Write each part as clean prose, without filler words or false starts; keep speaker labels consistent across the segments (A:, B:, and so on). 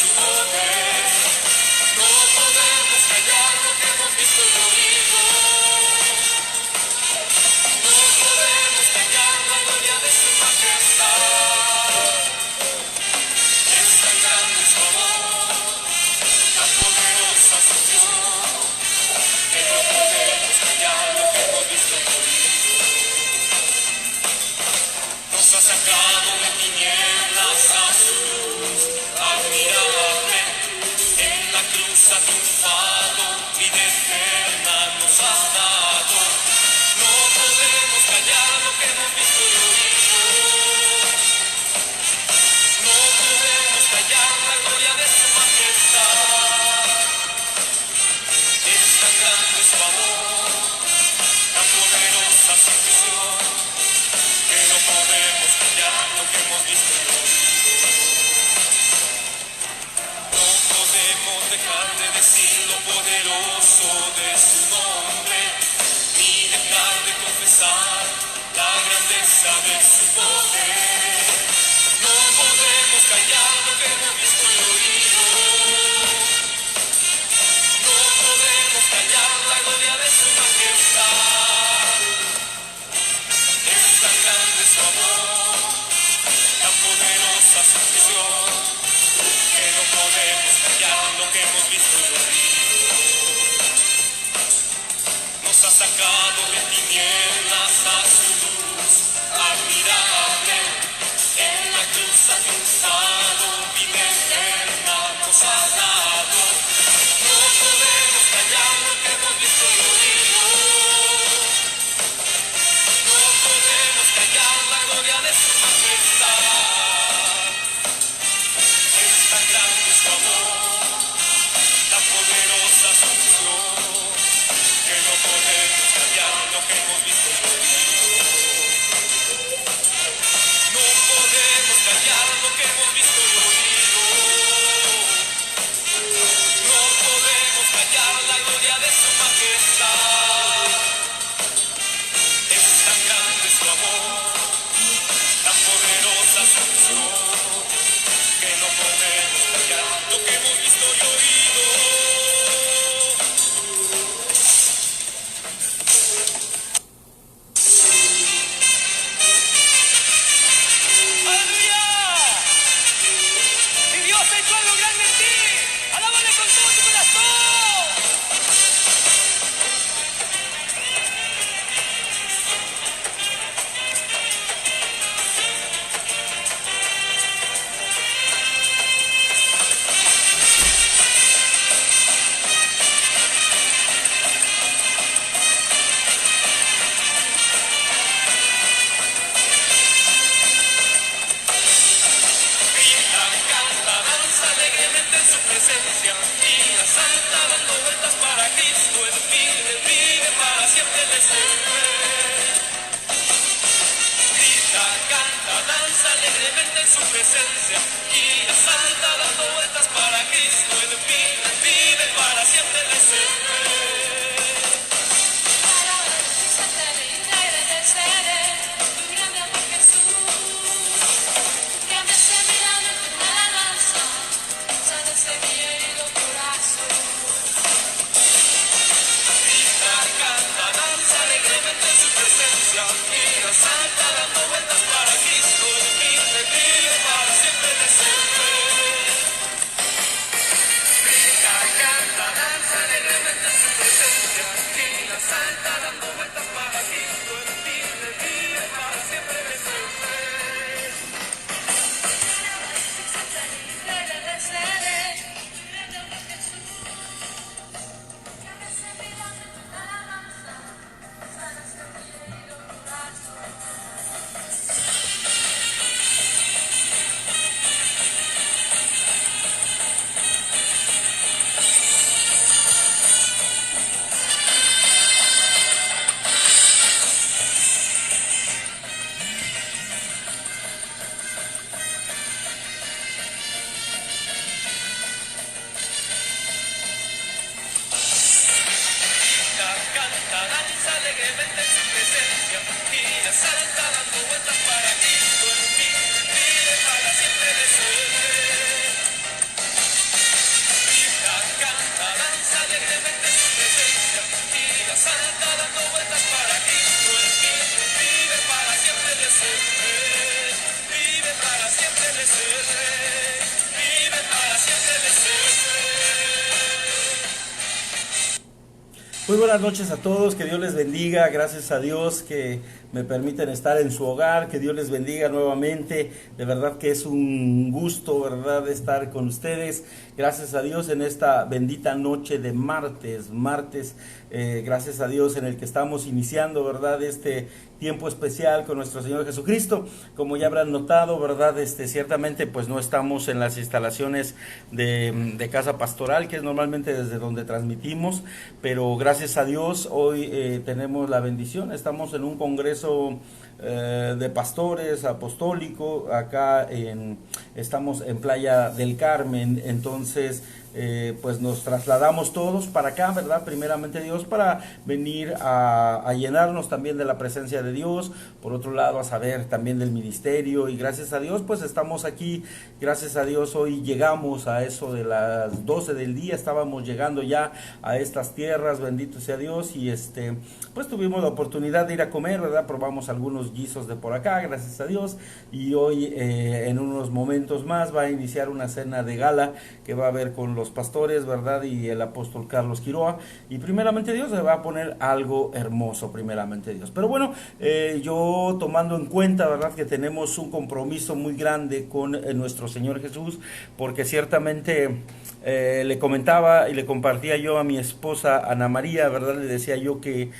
A: su poder. No podemos callar lo que hemos visto y oído. No podemos callar la gloria de su majestad. Es tan grande su amor, tan poderosa su acción, que no podemos callar lo que hemos visto y oído. Nos ha sacado de tinieblas a su luz admirable. En la cruz ha triunfado, vida eterna nos ha dado. No podemos callar lo que hemos visto y oído. No podemos callar la gloria de su majestad. Es tan grande su amor, tan poderosa su acción, que no podemos callar lo que hemos visto y oído. No podemos dejar de decir lo poderoso de su nombre, ni dejar de confesar la grandeza de su poder. No podemos callar lo que hemos visto y oído. No podemos callar la gloria de su majestad. Es tan grande su amor, tan poderosa su acción, que no podemos callar lo que hemos visto y oído. Nos ha sacado de tinieblas a su luz admirable. En la cruz ha triunfado, vida eterna nos ha dado. No podemos callar lo que hemos visto y oído. No podemos callar la gloria de su majestad. Es tan grande su amor, tan poderosa su acción, que no podemos callar lo que hemos visto y oído. No podemos callar lo que hemos visto y oído. No podemos callar la gloria de su majestad. Es tan grande su amor, tan poderosa su acción, que no podemos callar lo que hemos visto y oído. ¡Aleluya! Si Dios ha hecho algo grande en ti, alábale con todo tu corazón. Grita, canta, danza alegremente en su presencia, y la salta dando vueltas para Cristo. Él vive para siempre le sirve. Grita, canta, danza alegremente en su presencia, y la salta dando vueltas para Cristo. Él vive para siempre le sirve.
B: Para exaltaré y agradeceré tu grande amor, Jesús. Grande se mi alma en tu alabanza, sana ese mi herido corazón.
A: Grita, canta, danza alegremente en su presencia, y la salta dando vueltas para Cristo. Él vive para siempre le sirve. Grita, canta, danza alegremente en su presencia, y la salta dando vueltas para Cristo. Él vive para siempre le sirve.
B: Exaltaré y agradeceré tu grande amor, Jesús. Grande se mi alma en tu alabanza, sana ese mi herido corazón.
A: Canta, danza alegremente en su presencia, y la salta dando vueltas para Cristo. Él vive para siempre le sirve.
C: Muy buenas noches a todos, que Dios les bendiga, gracias a Dios que me permiten estar en su hogar, que Dios les bendiga nuevamente, de verdad que es un gusto, verdad, estar con ustedes, gracias a Dios en esta bendita noche de martes, gracias a Dios en el que estamos iniciando, verdad, este tiempo especial con nuestro Señor Jesucristo. Como ya habrán notado, verdad, ciertamente pues no estamos en las instalaciones de Casa Pastoral, que es normalmente desde donde transmitimos, pero gracias a Dios hoy tenemos la bendición, estamos en un congreso de pastores apostólico, estamos en Playa del Carmen, entonces pues nos trasladamos todos para acá, ¿verdad? Primeramente Dios, para venir a llenarnos también de la presencia de Dios, por otro lado a saber también del ministerio, y gracias a Dios pues estamos aquí, gracias a Dios hoy llegamos a eso de las 12 del día, estábamos llegando ya a estas tierras, bendito sea Dios, y pues tuvimos la oportunidad de ir a comer, ¿verdad? Probamos algunos guisos de por acá, gracias a Dios, y hoy en unos momentos más va a iniciar una cena de gala que va a haber con los pastores, ¿verdad? Y el apóstol Carlos Quiroa, y primeramente Dios se va a poner algo hermoso, primeramente Dios. Pero bueno, yo tomando en cuenta, ¿verdad? Que tenemos un compromiso muy grande con nuestro Señor Jesús, porque ciertamente le comentaba y le compartía yo a mi esposa Ana María, ¿verdad? Le decía yo que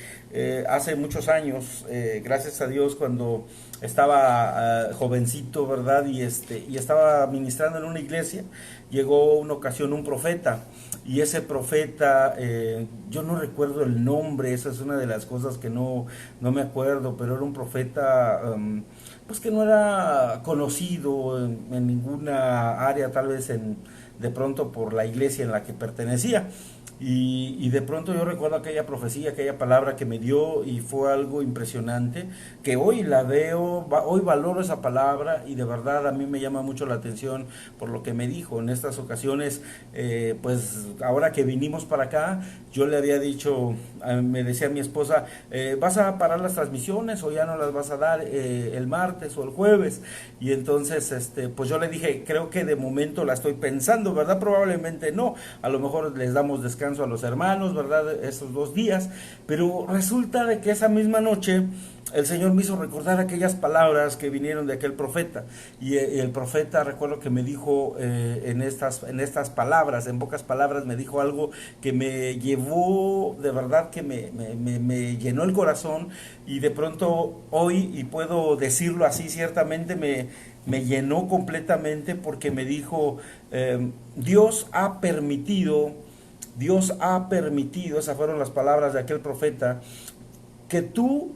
C: hace muchos años, gracias a Dios, cuando estaba jovencito, ¿verdad? Y estaba ministrando en una iglesia, llegó una ocasión un profeta, y ese profeta, yo no recuerdo el nombre, esa es una de las cosas que no me acuerdo, pero era un profeta pues que no era conocido en ninguna área, tal vez de pronto por la iglesia en la que pertenecía. Y de pronto yo recuerdo aquella profecía, aquella palabra que me dio, y fue algo impresionante, que hoy la veo, hoy valoro esa palabra, y de verdad a mí me llama mucho la atención por lo que me dijo en estas ocasiones. Pues ahora que vinimos para acá, yo le había dicho, me decía mi esposa, ¿vas a parar las transmisiones o ya no las vas a dar el martes o el jueves? Y entonces pues yo le dije, creo que de momento la estoy pensando, ¿verdad? Probablemente no, a lo mejor les damos descanso a los hermanos, ¿verdad? Esos 2 días, pero resulta de que esa misma noche el Señor me hizo recordar aquellas palabras que vinieron de aquel profeta, y el profeta, recuerdo que me dijo en estas palabras, en pocas palabras me dijo algo que me llevó, de verdad que me llenó el corazón, y de pronto hoy, y puedo decirlo así, ciertamente me llenó completamente, porque me dijo, Dios ha permitido, esas fueron las palabras de aquel profeta, que tú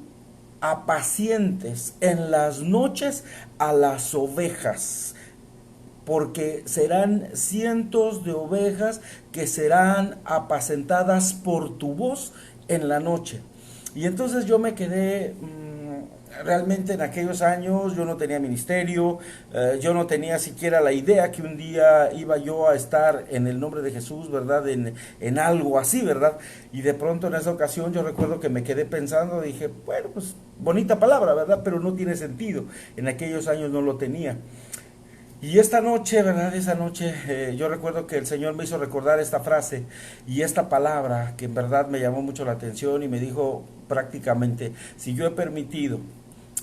C: apacientes en las noches a las ovejas, porque serán cientos de ovejas que serán apacentadas por tu voz en la noche. Y entonces yo me quedé, realmente en aquellos años yo no tenía ministerio, yo no tenía siquiera la idea que un día iba yo a estar en el nombre de Jesús, ¿verdad? En algo así, ¿verdad? Y de pronto en esa ocasión yo recuerdo que me quedé pensando, dije, bueno, pues bonita palabra, ¿verdad? Pero no tiene sentido, en aquellos años no lo tenía. Y esta noche, ¿verdad? Esa noche yo recuerdo que el Señor me hizo recordar esta frase y esta palabra que en verdad me llamó mucho la atención, y me dijo prácticamente, si yo he permitido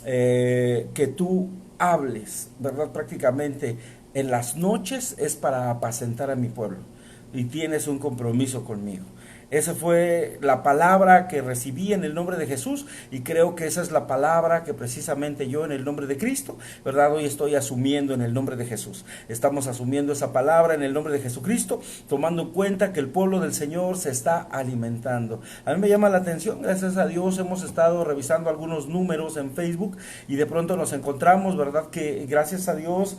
C: que tú hables, ¿verdad? Prácticamente en las noches, es para apacentar a mi pueblo, y tienes un compromiso conmigo. Esa fue la palabra que recibí en el nombre de Jesús, y creo que esa es la palabra que precisamente yo en el nombre de Cristo, ¿verdad? Hoy estoy asumiendo en el nombre de Jesús. Estamos asumiendo esa palabra en el nombre de Jesucristo, tomando en cuenta que el pueblo del Señor se está alimentando. A mí me llama la atención, gracias a Dios hemos estado revisando algunos números en Facebook, y de pronto nos encontramos, ¿verdad? Que gracias a Dios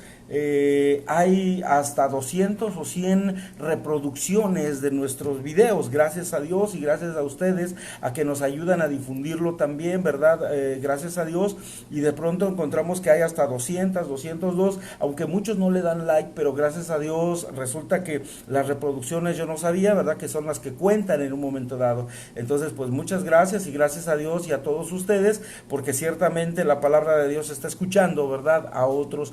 C: hay hasta 200 o 100 reproducciones de nuestros videos, gracias a Dios, y gracias a ustedes a que nos ayudan a difundirlo también, ¿verdad? Gracias a Dios, y de pronto encontramos que hay hasta 200, 202, aunque muchos no le dan like, pero gracias a Dios resulta que las reproducciones yo no sabía, ¿verdad? Que son las que cuentan en un momento dado. Entonces pues muchas gracias, y gracias a Dios y a todos ustedes, porque ciertamente la palabra de Dios se está escuchando, ¿verdad? A otros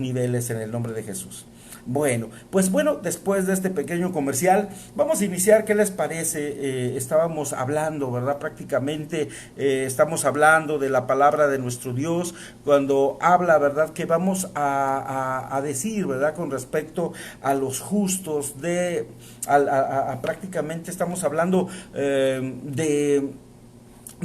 C: niveles en el nombre de Jesús. Bueno, pues bueno, después de este pequeño comercial, vamos a iniciar. ¿Qué les parece? Estábamos hablando, ¿verdad? Prácticamente estamos hablando de la palabra de nuestro Dios, cuando habla, ¿verdad? Que vamos a decir, ¿verdad? Con respecto a los justos, prácticamente estamos hablando de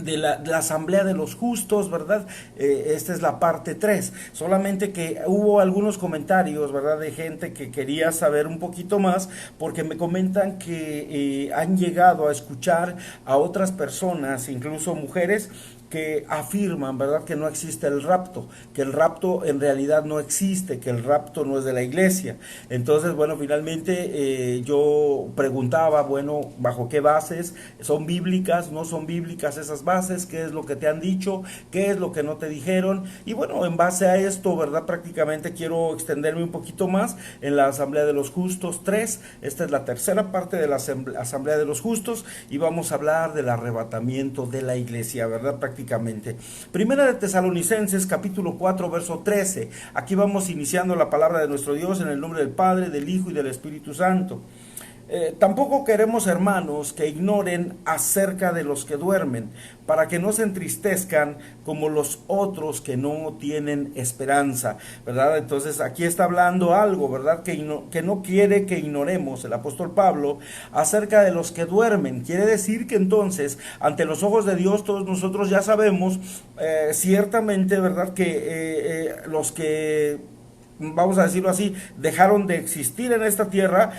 C: la asamblea de los justos, ¿verdad? Esta es la parte 3. Solamente que hubo algunos comentarios, ¿verdad? De gente que quería saber un poquito más, porque me comentan que han llegado a escuchar a otras personas, incluso mujeres, que afirman, ¿verdad?, que no existe el rapto, que el rapto en realidad no existe, que el rapto no es de la iglesia. Entonces, bueno, finalmente yo preguntaba, bueno, ¿bajo qué bases? ¿Son bíblicas? ¿No son bíblicas esas bases? ¿Qué es lo que te han dicho? ¿Qué es lo que no te dijeron? Y bueno, en base a esto, ¿verdad?, prácticamente quiero extenderme un poquito más en la Asamblea de los Justos 3. Esta es la tercera parte de la Asamblea de los Justos y vamos a hablar del arrebatamiento de la iglesia, ¿verdad?, prácticamente. Primera de Tesalonicenses, capítulo 4, verso 13. Aquí vamos iniciando la palabra de nuestro Dios en el nombre del Padre, del Hijo y del Espíritu Santo. Tampoco queremos, hermanos, que ignoren acerca de los que duermen, para que no se entristezcan como los otros que no tienen esperanza, ¿verdad? Entonces aquí está hablando algo, ¿verdad? Que no quiere que ignoremos el apóstol Pablo acerca de los que duermen. Quiere decir que entonces, ante los ojos de Dios, todos nosotros ya sabemos ciertamente, ¿verdad?, que los que, vamos a decirlo así, dejaron de existir en esta tierra,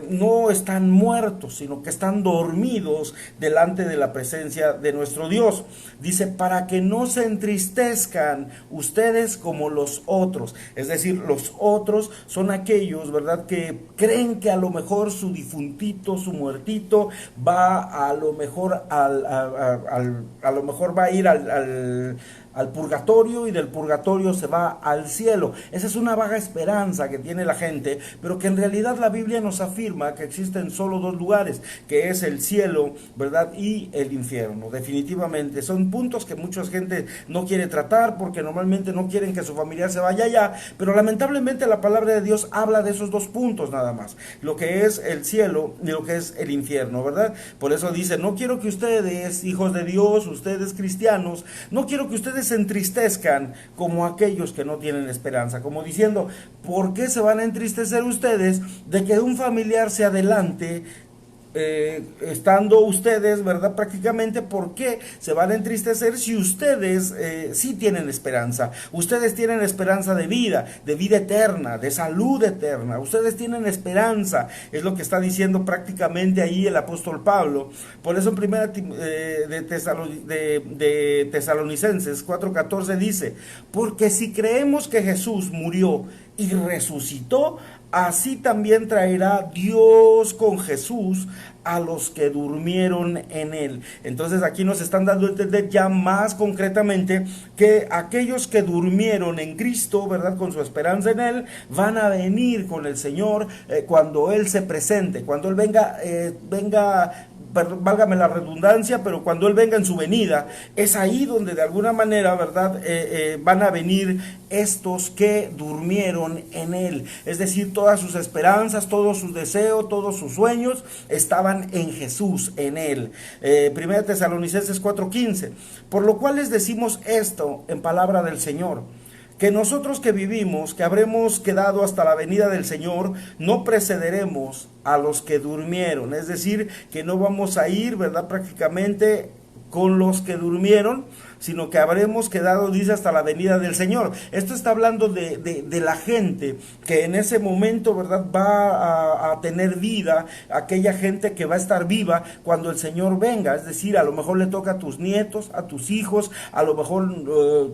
C: no están muertos, sino que están dormidos delante de la presencia de nuestro Dios. Dice, para que no se entristezcan ustedes como los otros. Es decir, los otros son aquellos, ¿verdad?, que creen que a lo mejor su difuntito, su muertito, va a lo mejor a lo mejor va a ir al purgatorio, y del purgatorio se va al cielo. Esa es una vaga esperanza que tiene la gente, pero que en realidad la Biblia nos afirma que existen solo dos lugares, que es el cielo, ¿verdad?, y el infierno. Definitivamente son puntos que mucha gente no quiere tratar, porque normalmente no quieren que su familiar se vaya allá, pero lamentablemente la palabra de Dios habla de esos dos puntos nada más, lo que es el cielo y lo que es el infierno, ¿verdad? Por eso dice, no quiero que ustedes, hijos de Dios, ustedes cristianos, no quiero que ustedes se entristezcan como aquellos que no tienen esperanza, como diciendo, ¿por qué se van a entristecer ustedes de que un familiar se adelante? Estando ustedes, ¿verdad?, prácticamente, ¿por qué se van a entristecer si ustedes sí tienen esperanza? Ustedes tienen esperanza de vida eterna, de salud eterna. Ustedes tienen esperanza, es lo que está diciendo prácticamente ahí el apóstol Pablo. Por eso en primera de Tesalonicenses 4:14 dice, porque si creemos que Jesús murió y resucitó, así también traerá Dios con Jesús a los que durmieron en él. Entonces aquí nos están dando a entender ya más concretamente que aquellos que durmieron en Cristo, ¿verdad?, con su esperanza en él, van a venir con el Señor cuando él se presente, cuando él venga, válgame la redundancia, pero cuando él venga en su venida, es ahí donde de alguna manera, ¿verdad?, van a venir estos que durmieron en él. Es decir, todas sus esperanzas, todos sus deseos, todos sus sueños estaban en Jesús, en él. Primera Tesalonicenses 4:15, por lo cual les decimos esto en palabra del Señor, que nosotros que vivimos, que habremos quedado hasta la venida del Señor, no precederemos a los que durmieron. Es decir, que no vamos a ir, ¿verdad?, prácticamente con los que durmieron, sino que habremos quedado, dice, hasta la venida del Señor. Esto está hablando de la gente que en ese momento, ¿verdad?, va a tener vida, aquella gente que va a estar viva cuando el Señor venga. Es decir, a lo mejor le toca a tus nietos, a tus hijos, a lo mejor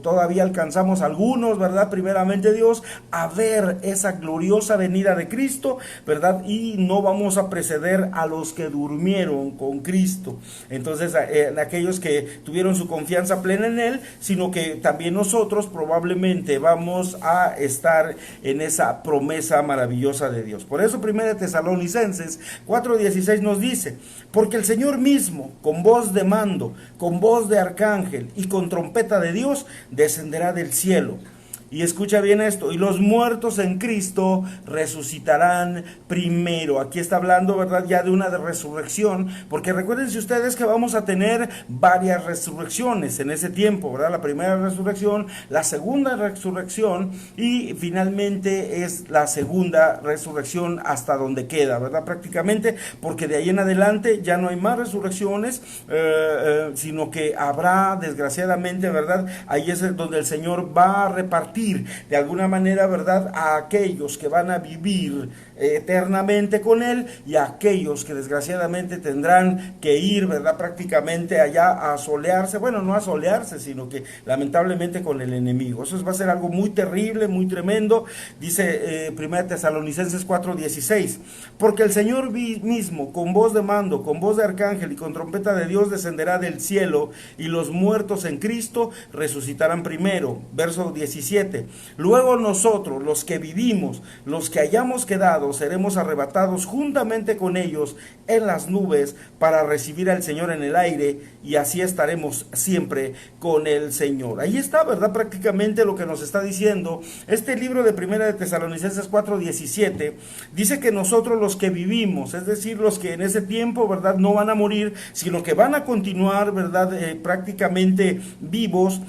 C: todavía alcanzamos algunos, ¿verdad?, primeramente Dios, a ver esa gloriosa venida de Cristo, ¿verdad?, y no vamos a preceder a los que durmieron con Cristo. Entonces, aquellos que tuvieron su confianza plena en él, sino que también nosotros probablemente vamos a estar en esa promesa maravillosa de Dios. Por eso 1 Tesalonicenses 4:16 nos dice, porque el Señor mismo, con voz de mando, con voz de arcángel y con trompeta de Dios, descenderá del cielo, Y escucha bien esto, y los muertos en Cristo resucitarán primero. Aquí está hablando, ¿verdad?, ya de una resurrección, porque recuérdense ustedes que vamos a tener varias resurrecciones en ese tiempo, ¿verdad? La primera resurrección, la segunda resurrección y finalmente es la segunda resurrección hasta donde queda, ¿verdad? Prácticamente, porque de ahí en adelante ya no hay más resurrecciones, sino que habrá, desgraciadamente, ¿verdad? Ahí es donde el Señor va a repartir de alguna manera, ¿verdad?, a aquellos que van a vivir eternamente con Él y a aquellos que desgraciadamente tendrán que ir, ¿verdad?, prácticamente allá a solearse, bueno, no a solearse, sino que lamentablemente con el enemigo. Eso va a ser algo muy terrible, muy tremendo. Dice 1 Tesalonicenses 4:16, porque el Señor mismo, con voz de mando, con voz de arcángel y con trompeta de Dios, descenderá del cielo, y los muertos en Cristo resucitarán primero. Verso 17, luego nosotros, los que vivimos, los que hayamos quedado, seremos arrebatados juntamente con ellos en las nubes para recibir al Señor en el aire, y así estaremos siempre con el Señor. Ahí está, ¿verdad?, prácticamente lo que nos está diciendo este libro de 1 de Tesalonicenses 4:17. Dice que nosotros, los que vivimos, es decir, los que en ese tiempo, ¿verdad?, no van a morir, sino que van a continuar, ¿verdad?, prácticamente vivos,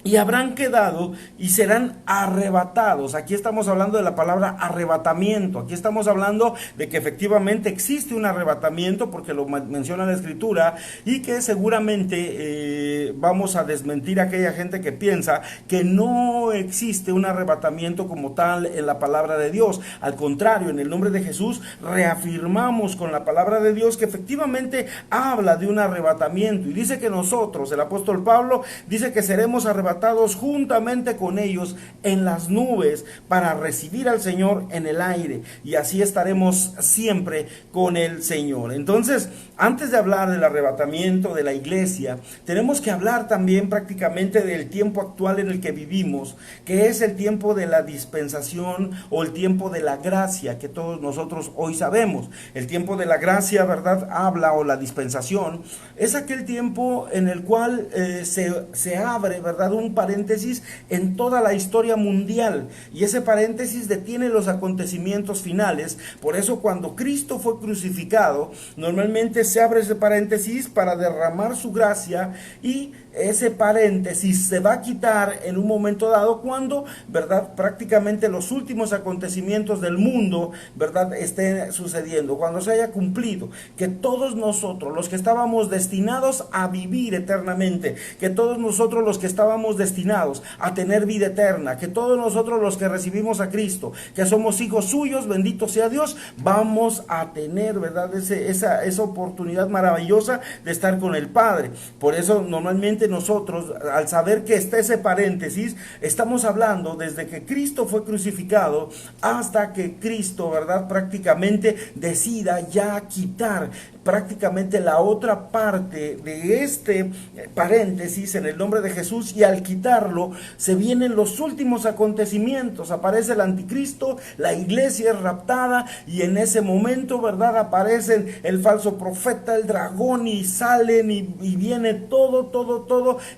C: y habrán quedado y serán arrebatados. Aquí estamos hablando de la palabra arrebatamiento. Aquí estamos hablando de que efectivamente existe un arrebatamiento, porque lo menciona la Escritura, y que seguramente vamos a desmentir a aquella gente que piensa que no existe un arrebatamiento como tal en la palabra de Dios. Al contrario, en el nombre de Jesús reafirmamos con la palabra de Dios que efectivamente habla de un arrebatamiento, y dice que nosotros, el apóstol Pablo dice que seremos arrebatados juntamente con ellos en las nubes para recibir al Señor en el aire, y así estaremos siempre con el Señor. Entonces, antes de hablar del arrebatamiento de la iglesia, tenemos que hablar también prácticamente del tiempo actual en el que vivimos, que es el tiempo de la dispensación o el tiempo de la gracia, que todos nosotros hoy sabemos. El tiempo de la gracia, ¿verdad?, habla, o la dispensación, es aquel tiempo en el cual se abre, ¿verdad?, un paréntesis en toda la historia mundial, y ese paréntesis detiene los acontecimientos finales. Por eso, cuando Cristo fue crucificado, normalmente se abre ese paréntesis para derramar su gracia, y ese paréntesis se va a quitar en un momento dado cuando, ¿verdad?, prácticamente los últimos acontecimientos del mundo, ¿verdad?, estén sucediendo, cuando se haya cumplido, que todos nosotros, los que estábamos destinados a vivir eternamente, que todos nosotros los que estábamos destinados a tener vida eterna, que todos nosotros los que recibimos a Cristo, que somos hijos suyos, bendito sea Dios, vamos a tener, ¿verdad?, esa oportunidad maravillosa de estar con el Padre. Por eso normalmente nosotros, al saber que está ese paréntesis, estamos hablando desde que Cristo fue crucificado hasta que Cristo, ¿verdad?, prácticamente decida ya quitar prácticamente la otra parte de este paréntesis en el nombre de Jesús, y al quitarlo se vienen los últimos acontecimientos. Aparece el anticristo, la iglesia es raptada, y en ese momento, ¿verdad?, aparecen el falso profeta, el dragón, y salen y viene todo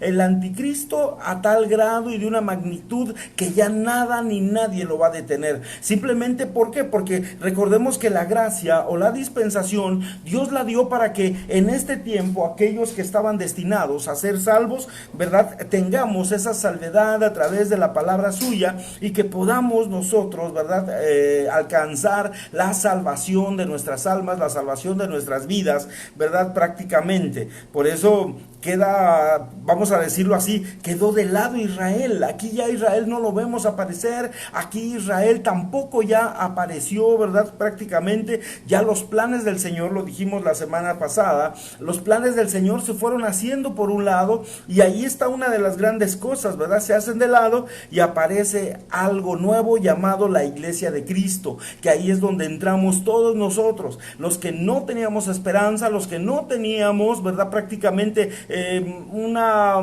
C: el anticristo a tal grado y de una magnitud que ya nada ni nadie lo va a detener. Simplemente, ¿por qué? Porque recordemos que la gracia o la dispensación Dios la dio para que en este tiempo aquellos que estaban destinados a ser salvos, ¿verdad?, tengamos esa salvedad a través de la palabra suya, y que podamos nosotros, ¿verdad?, alcanzar la salvación de nuestras almas, la salvación de nuestras vidas, ¿verdad?, prácticamente. Por eso queda, vamos a decirlo así, quedó de lado Israel. Aquí ya Israel no lo vemos aparecer, aquí Israel tampoco ya apareció, ¿verdad?, prácticamente. Ya los planes del Señor, lo dijimos la semana pasada, los planes del Señor se fueron haciendo por un lado, y ahí está una de las grandes cosas, ¿verdad?, se hacen de lado y aparece algo nuevo llamado la iglesia de Cristo, que ahí es donde entramos todos nosotros, los que no teníamos esperanza, los que no teníamos, ¿verdad?, prácticamente una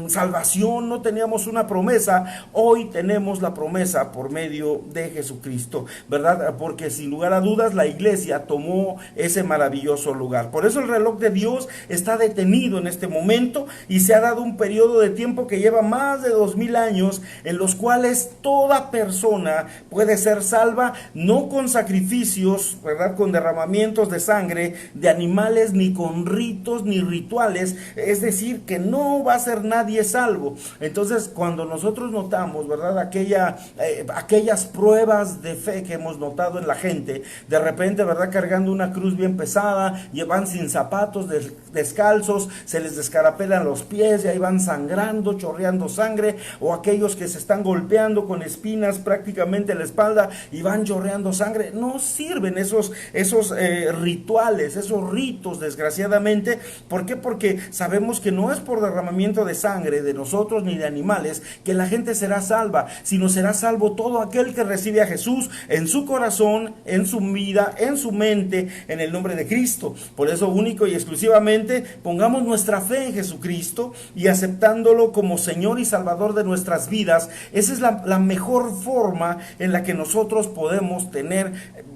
C: salvación, no teníamos una promesa. Hoy tenemos la promesa por medio de Jesucristo, ¿verdad? Porque sin lugar a dudas la iglesia tomó ese maravilloso lugar. Por eso el reloj de Dios está detenido en este momento y se ha dado un periodo de tiempo que lleva más de 2000 años en los cuales toda persona puede ser salva, no con sacrificios, ¿verdad? Con derramamientos de sangre de animales, ni con ritos ni rituales, es decir, que no va a ser nadie salvo. Entonces, cuando nosotros notamos, ¿verdad? Aquellas pruebas de fe que hemos notado en la gente, de repente, ¿verdad? Cargando una cruz bien pesada, van sin zapatos, descalzos, se les descarapelan los pies y ahí van sangrando, chorreando sangre, o aquellos que se están golpeando con espinas prácticamente en la espalda y van chorreando sangre. No sirven esos rituales, esos ritos, desgraciadamente. ¿Por qué? Porque sabemos que no es por derramamiento de sangre de nosotros ni de animales que la gente será salva, sino será salvo todo aquel que recibe a Jesús en su corazón, en su vida, en su mente, en el nombre de Cristo. Por eso, único y exclusivamente, pongamos nuestra fe en Jesucristo y aceptándolo como Señor y Salvador de nuestras vidas. Esa es la mejor forma en la que nosotros podemos tener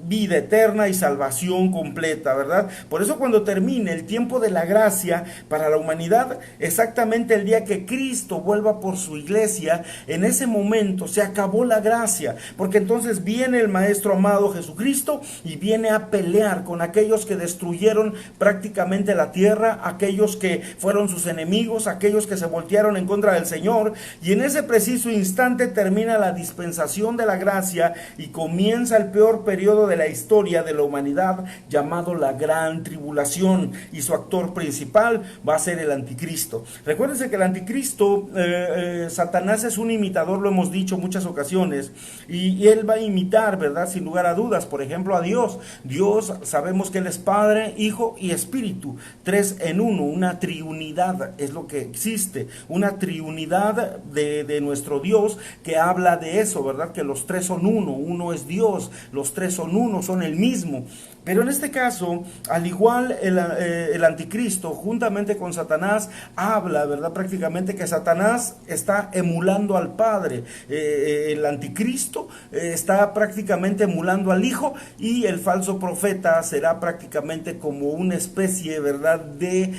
C: vida eterna y salvación completa, ¿verdad? Por eso, cuando termine el tiempo de la gracia para la humanidad, exactamente el día que Cristo vuelva por su iglesia, en ese momento se acabó la gracia, porque entonces viene el Maestro amado Jesucristo y viene a pelear con aquellos que destruyeron prácticamente la tierra, aquellos que fueron sus enemigos, aquellos que se voltearon en contra del Señor, y en ese preciso instante termina la dispensación de la gracia y comienza el peor periodo de la historia de la humanidad, llamado la Gran Tribulación, y su actor principal va a ser el anticristo. Recuérdense que el anticristo, Satanás es un imitador, lo hemos dicho muchas ocasiones, y él va a imitar, ¿verdad? Sin lugar a dudas, por ejemplo, a Dios. Dios, sabemos que Él es Padre, Hijo y Espíritu, 3 en 1, una triunidad es lo que existe, una triunidad de nuestro Dios, que habla de eso, ¿verdad? Que los 3 son uno es Dios, los 3 son uno, son el mismo. Pero en este caso, al igual el anticristo, juntamente con Satanás, habla, ¿verdad? Prácticamente que Satanás está emulando al Padre. El anticristo está prácticamente emulando al Hijo, y el falso profeta será prácticamente como una especie, ¿verdad? De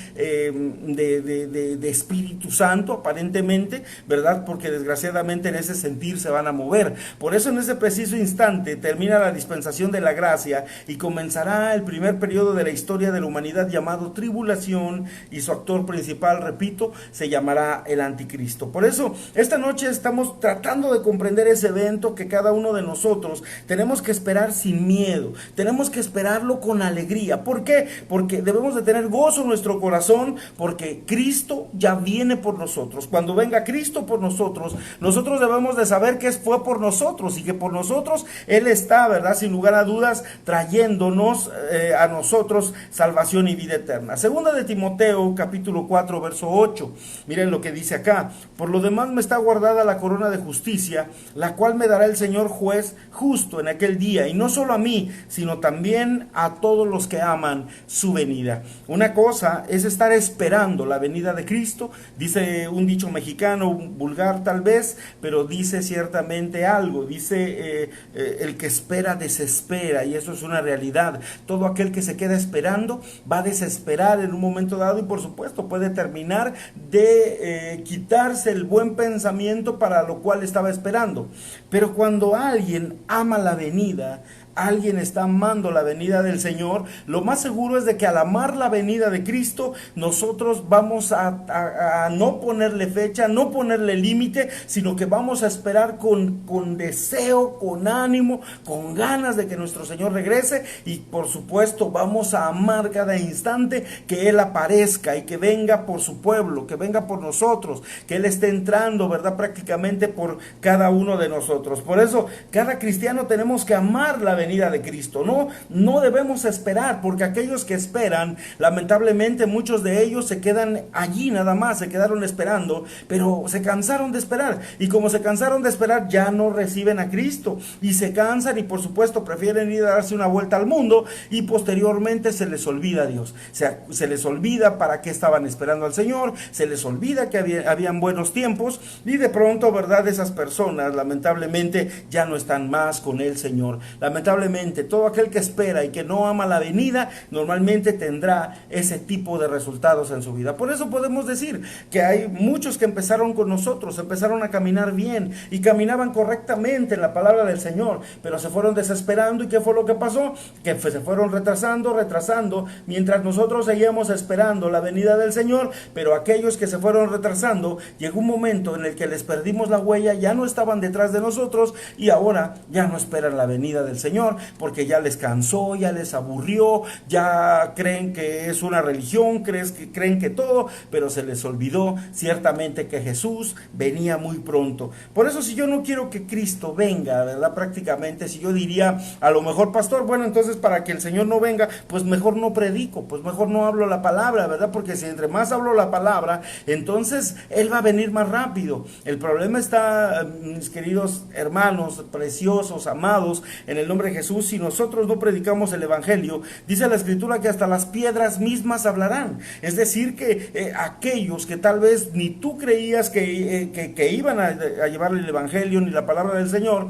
C: Espíritu Santo, aparentemente, ¿verdad? Porque desgraciadamente en ese sentir se van a mover. Por eso, en ese preciso instante termina la dispensación de la gracia y comenzará el primer periodo de la historia de la humanidad, llamado tribulación, y su actor principal, repito, se llamará el anticristo. Por eso, esta noche estamos tratando de comprender ese evento que cada uno de nosotros tenemos que esperar sin miedo, tenemos que esperarlo con alegría. ¿Por qué? Porque debemos de tener gozo en nuestro corazón, porque Cristo ya viene por nosotros. Cuando venga Cristo por nosotros, nosotros debemos de saber que fue por nosotros y que por nosotros Él está, ¿verdad? Sin lugar a dudas, trayéndonos a nosotros salvación y vida eterna. Segunda de Timoteo, capítulo 4, verso 8. Miren lo que dice acá: por lo demás me está guardada la corona de justicia, la cual me dará el Señor juez justo en aquel día, y no solo a mí, sino también a todos los que aman su venida. Una cosa es estar esperando la venida de Cristo, dice un dicho mexicano, vulgar tal vez, pero dice ciertamente algo. Dice el que espera desespera, y eso es una realidad. Todo aquel que se queda esperando va a desesperar en un momento dado, y por supuesto puede terminar de quitarse el buen pensamiento para lo cual estaba esperando. Pero cuando alguien ama la venida, alguien está amando la venida del Señor, lo más seguro es de que al amar la venida de Cristo, nosotros vamos a no ponerle fecha, no ponerle límite, sino que vamos a esperar con deseo, con ánimo, con ganas de que nuestro Señor regrese, y por supuesto vamos a amar cada instante que Él aparezca y que venga por su pueblo, que venga por nosotros, que Él esté entrando, ¿verdad? Prácticamente por cada uno de nosotros. nosotros. Por eso, cada cristiano tenemos que amar la venida de Cristo. No debemos esperar, porque aquellos que esperan, lamentablemente muchos de ellos se quedan allí nada más, se quedaron esperando, pero se cansaron de esperar. Y como se cansaron de esperar, ya no reciben a Cristo. Y se cansan y por supuesto prefieren ir a darse una vuelta al mundo y posteriormente se les olvida a Dios. Se les olvida para qué estaban esperando al Señor, se les olvida que habían buenos tiempos y de pronto, ¿verdad? Esas personas lamentablemente ya no están más con el Señor. Lamentablemente todo aquel que espera y que no ama la venida normalmente tendrá ese tipo de resultados en su vida. Por eso podemos decir que hay muchos que empezaron con nosotros, empezaron a caminar bien y caminaban correctamente en la palabra del Señor, pero se fueron desesperando. ¿Y qué fue lo que pasó? Que se fueron retrasando, mientras nosotros seguíamos esperando la venida del Señor. Pero aquellos que se fueron retrasando, llegó un momento en el que les perdimos la huella, ya no estaban detrás de nosotros y ahora ya no esperan la venida del Señor porque ya les cansó, ya les aburrió, ya creen que es una religión, creen que todo, pero se les olvidó ciertamente que Jesús venía muy pronto. Por eso, si yo no quiero que Cristo venga, ¿verdad? Prácticamente, si yo diría, a lo mejor, pastor, bueno, entonces para que el Señor no venga, pues mejor no predico, pues mejor no hablo la palabra, ¿verdad? Porque si entre más hablo la palabra, entonces Él va a venir más rápido. El problema está, mis queridos hermanos, preciosos, amados, en el nombre de Jesús, si nosotros no predicamos el Evangelio, dice la Escritura que hasta las piedras mismas hablarán. Es decir, que aquellos que tal vez ni tú creías que iban a llevar el Evangelio ni la palabra del Señor,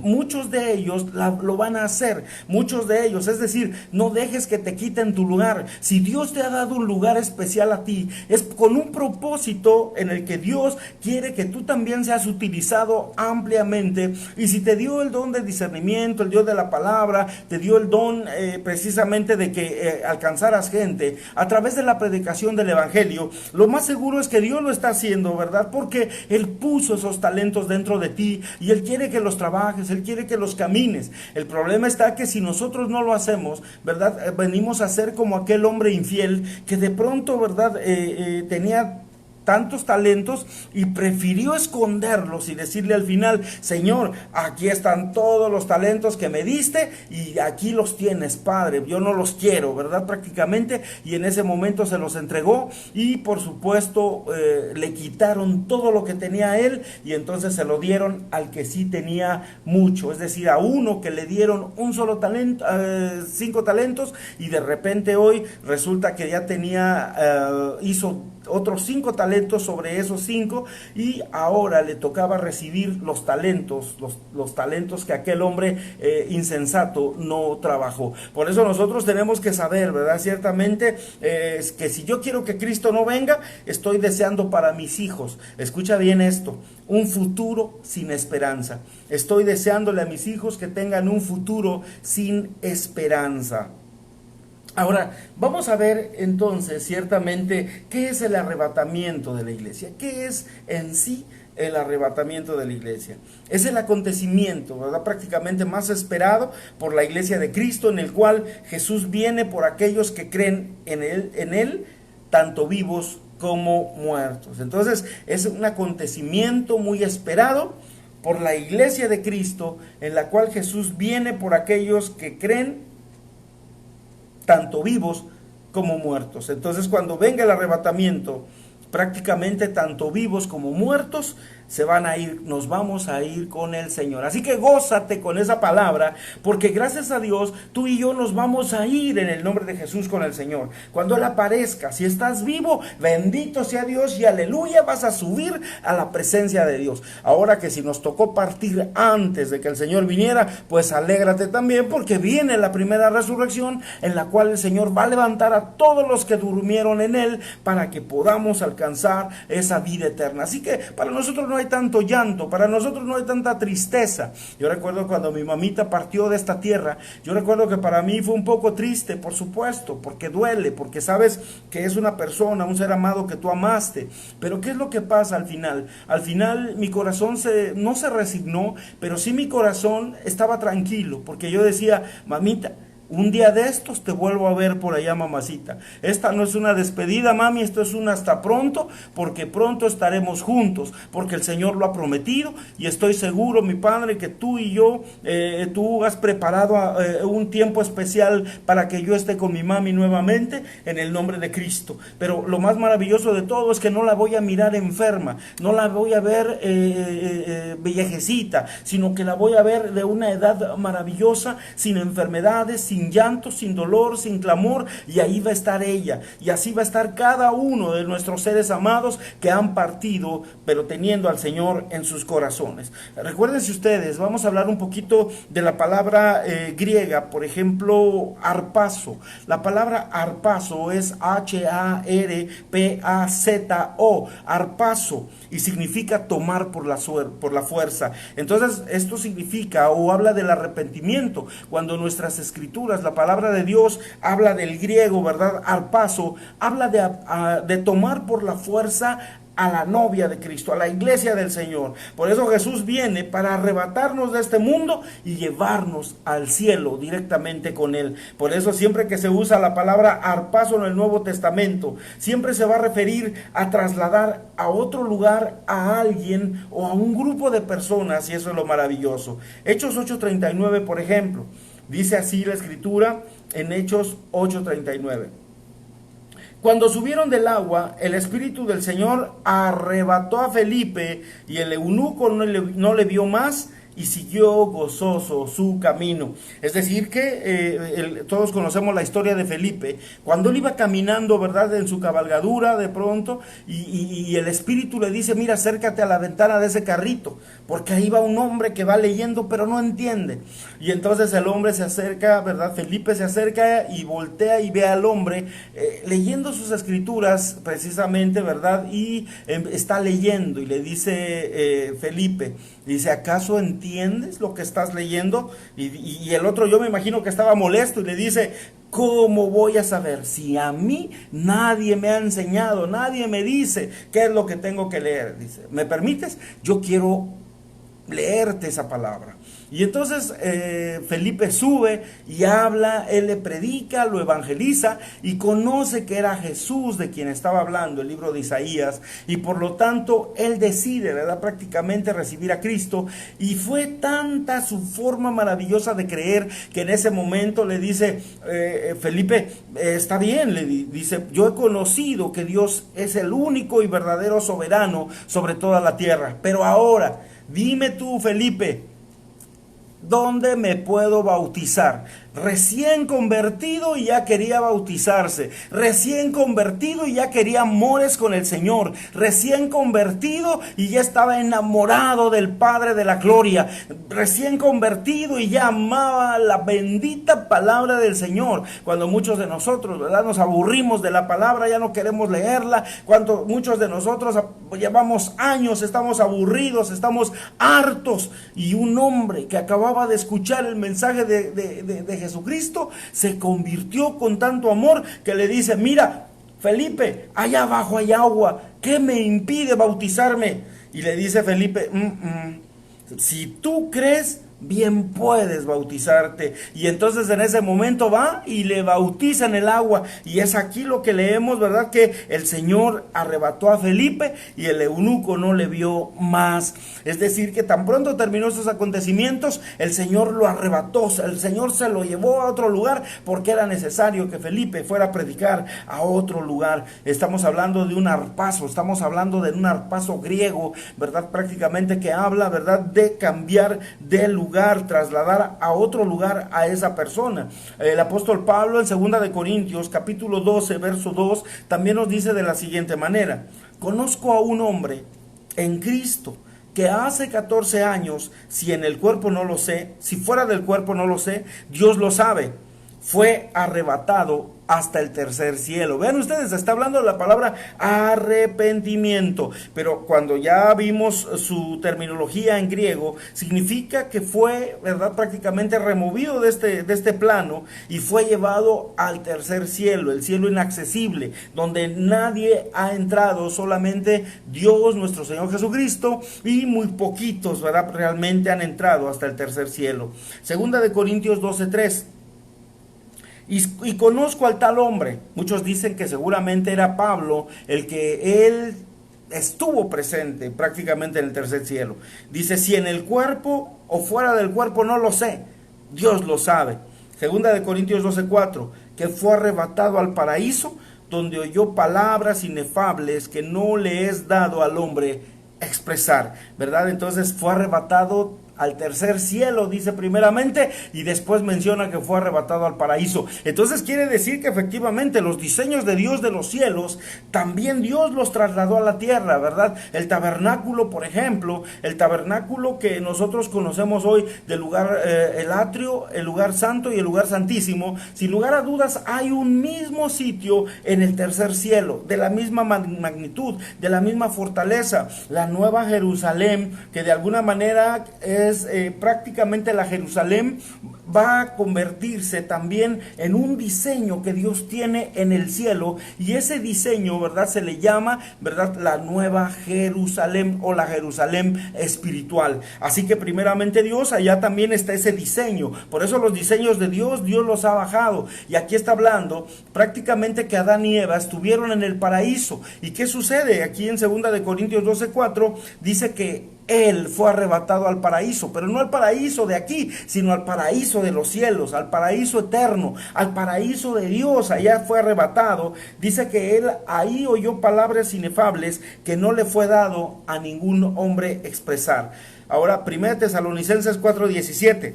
C: muchos de ellos lo van a hacer, muchos de ellos. Es decir, no dejes que te quiten tu lugar. Si Dios te ha dado un lugar especial a ti, es con un propósito en el que Dios quiere que tú también seas utilizado ampliamente. Y si te dio el don de discernimiento, el Dios de la palabra, te dio el don precisamente de que alcanzaras gente a través de la predicación del Evangelio, lo más seguro es que Dios lo está haciendo, ¿verdad? Porque Él puso esos talentos dentro de ti y Él quiere que los trabajes, Él quiere que los camines. El problema está que si nosotros no lo hacemos, ¿verdad? Venimos a ser como aquel hombre infiel que de pronto, ¿verdad? Tenía tantos talentos y prefirió esconderlos y decirle al final: Señor, aquí están todos los talentos que me diste y aquí los tienes, Padre, yo no los quiero, ¿verdad? Prácticamente, y en ese momento se los entregó y por supuesto le quitaron todo lo que tenía él y entonces se lo dieron al que sí tenía mucho, es decir, a uno que le dieron un solo talento, 5 talentos, y de repente hoy resulta que ya hizo otros 5 talentos sobre esos 5 y ahora le tocaba recibir los talentos, los talentos que aquel hombre insensato no trabajó. Por eso nosotros tenemos que saber, ¿verdad? Ciertamente que si yo quiero que Cristo no venga, estoy deseando para mis hijos, escucha bien esto, un futuro sin esperanza. Estoy deseándole a mis hijos que tengan un futuro sin esperanza. Ahora, vamos a ver entonces ciertamente qué es el arrebatamiento de la iglesia. ¿Qué es en sí el arrebatamiento de la iglesia? Es el acontecimiento, ¿verdad? Prácticamente más esperado por la iglesia de Cristo, en el cual Jesús viene por aquellos que creen en él, tanto vivos como muertos. Entonces, es un acontecimiento muy esperado por la iglesia de Cristo, en la cual Jesús viene por aquellos que creen tanto vivos como muertos. Entonces, cuando venga el arrebatamiento, prácticamente tanto vivos como muertos se van a ir, nos vamos a ir con el Señor. Así que gózate con esa palabra, porque gracias a Dios, tú y yo nos vamos a ir en el nombre de Jesús con el Señor. Cuando Él aparezca, si estás vivo, bendito sea Dios y aleluya, vas a subir a la presencia de Dios. Ahora que si nos tocó partir antes de que el Señor viniera, pues alégrate también, porque viene la primera resurrección, en la cual el Señor va a levantar a todos los que durmieron en Él, para que podamos alcanzar esa vida eterna. Así que para nosotros no hay tanto llanto, para nosotros no hay tanta tristeza. Yo recuerdo cuando mi mamita partió de esta tierra, yo recuerdo que para mí fue un poco triste, por supuesto, porque duele, porque sabes que es una persona, un ser amado que tú amaste. Pero ¿qué es lo que pasa al final? Al final mi corazón no se resignó, pero sí mi corazón estaba tranquilo, porque yo decía: mamita, Un día de estos te vuelvo a ver por allá, mamacita. Esta no es una despedida, mami, esto es un hasta pronto, porque pronto estaremos juntos, porque el Señor lo ha prometido, y estoy seguro, mi padre, que tú y yo, tú has preparado un tiempo especial para que yo esté con mi mami nuevamente, en el nombre de Cristo. Pero lo más maravilloso de todo es que no la voy a mirar enferma, no la voy a ver viejecita, sino que la voy a ver de una edad maravillosa, sin enfermedades, sin llanto, sin dolor, sin clamor, y ahí va a estar ella, y así va a estar cada uno de nuestros seres amados que han partido, pero teniendo al Señor en sus corazones. Recuérdense ustedes, vamos a hablar un poquito de la palabra griega, por ejemplo, harpazo. La palabra harpazo es H-A-R-P-A-Z-O, harpazo, y significa tomar por la fuerza. Entonces, esto significa o habla del arrepentimiento. Cuando nuestras escrituras, la palabra de Dios habla del griego, ¿verdad? Harpazo, habla de tomar por la fuerza a la novia de Cristo, a la iglesia del Señor. Por eso Jesús viene para arrebatarnos de este mundo y llevarnos al cielo directamente con Él. Por eso siempre que se usa la palabra harpazo en el Nuevo Testamento, siempre se va a referir a trasladar a otro lugar a alguien o a un grupo de personas, y eso es lo maravilloso. Hechos 8:39, por ejemplo, dice así la escritura en Hechos 8:39. Cuando subieron del agua, el Espíritu del Señor arrebató a Felipe, y el eunuco no le vio más, y siguió gozoso su camino. Es decir que todos conocemos la historia de Felipe, cuando él iba caminando, ¿verdad?, en su cabalgadura de pronto, y el Espíritu le dice: mira, acércate a la ventana de ese carrito, porque ahí va un hombre que va leyendo pero no entiende. Y entonces el hombre se acerca, ¿verdad?, Felipe se acerca y voltea y ve al hombre leyendo sus escrituras precisamente, ¿verdad?, y está leyendo, y le dice Felipe, dice: ¿acaso entiendes lo que estás leyendo? Y el otro, yo me imagino que estaba molesto, y le dice: ¿cómo voy a saber si a mí nadie me ha enseñado, nadie me dice qué es lo que tengo que leer? Dice: ¿me permites? Yo quiero leerte esa palabra. Y entonces Felipe sube y habla, él le predica, lo evangeliza, y conoce que era Jesús de quien estaba hablando, el libro de Isaías, y por lo tanto él decide, ¿verdad?, prácticamente recibir a Cristo. Y fue tanta su forma maravillosa de creer, que en ese momento le dice Felipe: está bien, le dice, yo he conocido que Dios es el único y verdadero soberano sobre toda la tierra, pero ahora dime tú, Felipe, ¿dónde me puedo bautizar? Recién convertido y ya quería bautizarse, recién convertido y ya quería amores con el Señor, recién convertido y ya estaba enamorado del Padre de la Gloria, recién convertido y ya amaba la bendita palabra del Señor. Cuando muchos de nosotros, ¿verdad?, nos aburrimos de la palabra, ya no queremos leerla. Cuando muchos de nosotros llevamos años, estamos aburridos, estamos hartos, y un hombre que acababa de escuchar el mensaje de Jesucristo se convirtió con tanto amor que le dice: mira, Felipe, allá abajo hay agua, ¿qué me impide bautizarme? Y le dice Felipe: si tú crees, bien puedes bautizarte. Y entonces en ese momento va y le bautiza en el agua. Y es aquí lo que leemos, ¿verdad?, que el Señor arrebató a Felipe y el eunuco no le vio más. Es decir, que tan pronto terminó esos acontecimientos, el Señor lo arrebató, el Señor se lo llevó a otro lugar, porque era necesario que Felipe fuera a predicar a otro lugar. Estamos hablando de un harpazo, estamos hablando de un harpazo griego, ¿verdad?, prácticamente, que habla, ¿verdad?, de cambiar de lugar, trasladar a otro lugar a esa persona. El apóstol Pablo en 2 de Corintios capítulo 12 verso 2 también nos dice de la siguiente manera: conozco a un hombre en Cristo que hace 14 años, si en el cuerpo no lo sé, si fuera del cuerpo no lo sé, Dios lo sabe, fue arrebatado hasta el tercer cielo. Vean ustedes, está hablando de la palabra arrepentimiento, pero cuando ya vimos su terminología en griego, significa que fue, ¿verdad?, prácticamente removido de este plano y fue llevado al tercer cielo, el cielo inaccesible, donde nadie ha entrado, solamente Dios, nuestro Señor Jesucristo, y muy poquitos, ¿verdad?, realmente han entrado hasta el tercer cielo. 2 de Corintios 12:3. y conozco al tal hombre. Muchos dicen que seguramente era Pablo, el que él estuvo presente prácticamente en el tercer cielo. Dice, si en el cuerpo o fuera del cuerpo no lo sé, Dios lo sabe. Segunda de Corintios 12:4, que fue arrebatado al paraíso, donde oyó palabras inefables que no le es dado al hombre expresar, ¿verdad? Entonces fue arrebatado al tercer cielo, dice primeramente, y después menciona que fue arrebatado al paraíso. Entonces quiere decir que efectivamente los diseños de Dios de los cielos, también Dios los trasladó a la tierra, ¿verdad? El tabernáculo, por ejemplo, el tabernáculo que nosotros conocemos hoy del lugar, el atrio, el lugar santo y el lugar santísimo, sin lugar a dudas hay un mismo sitio en el tercer cielo, de la misma magnitud, de la misma fortaleza, la nueva Jerusalén, que de alguna manera es prácticamente la Jerusalén, va a convertirse también en un diseño que Dios tiene en el cielo, y ese diseño, ¿verdad?, se le llama, ¿verdad?, la nueva Jerusalén o la Jerusalén espiritual. Así que primeramente Dios, allá también está ese diseño. Por eso los diseños de Dios, Dios los ha bajado, y aquí está hablando prácticamente que Adán y Eva estuvieron en el paraíso. ¿Y qué sucede? Aquí en 2 de Corintios 12:4 dice que él fue arrebatado al paraíso, pero no al paraíso de aquí, sino al paraíso de los cielos, al paraíso eterno, al paraíso de Dios. Allá fue arrebatado. Dice que él ahí oyó palabras inefables que no le fue dado a ningún hombre expresar. Ahora, 1 Tesalonicenses 4:17.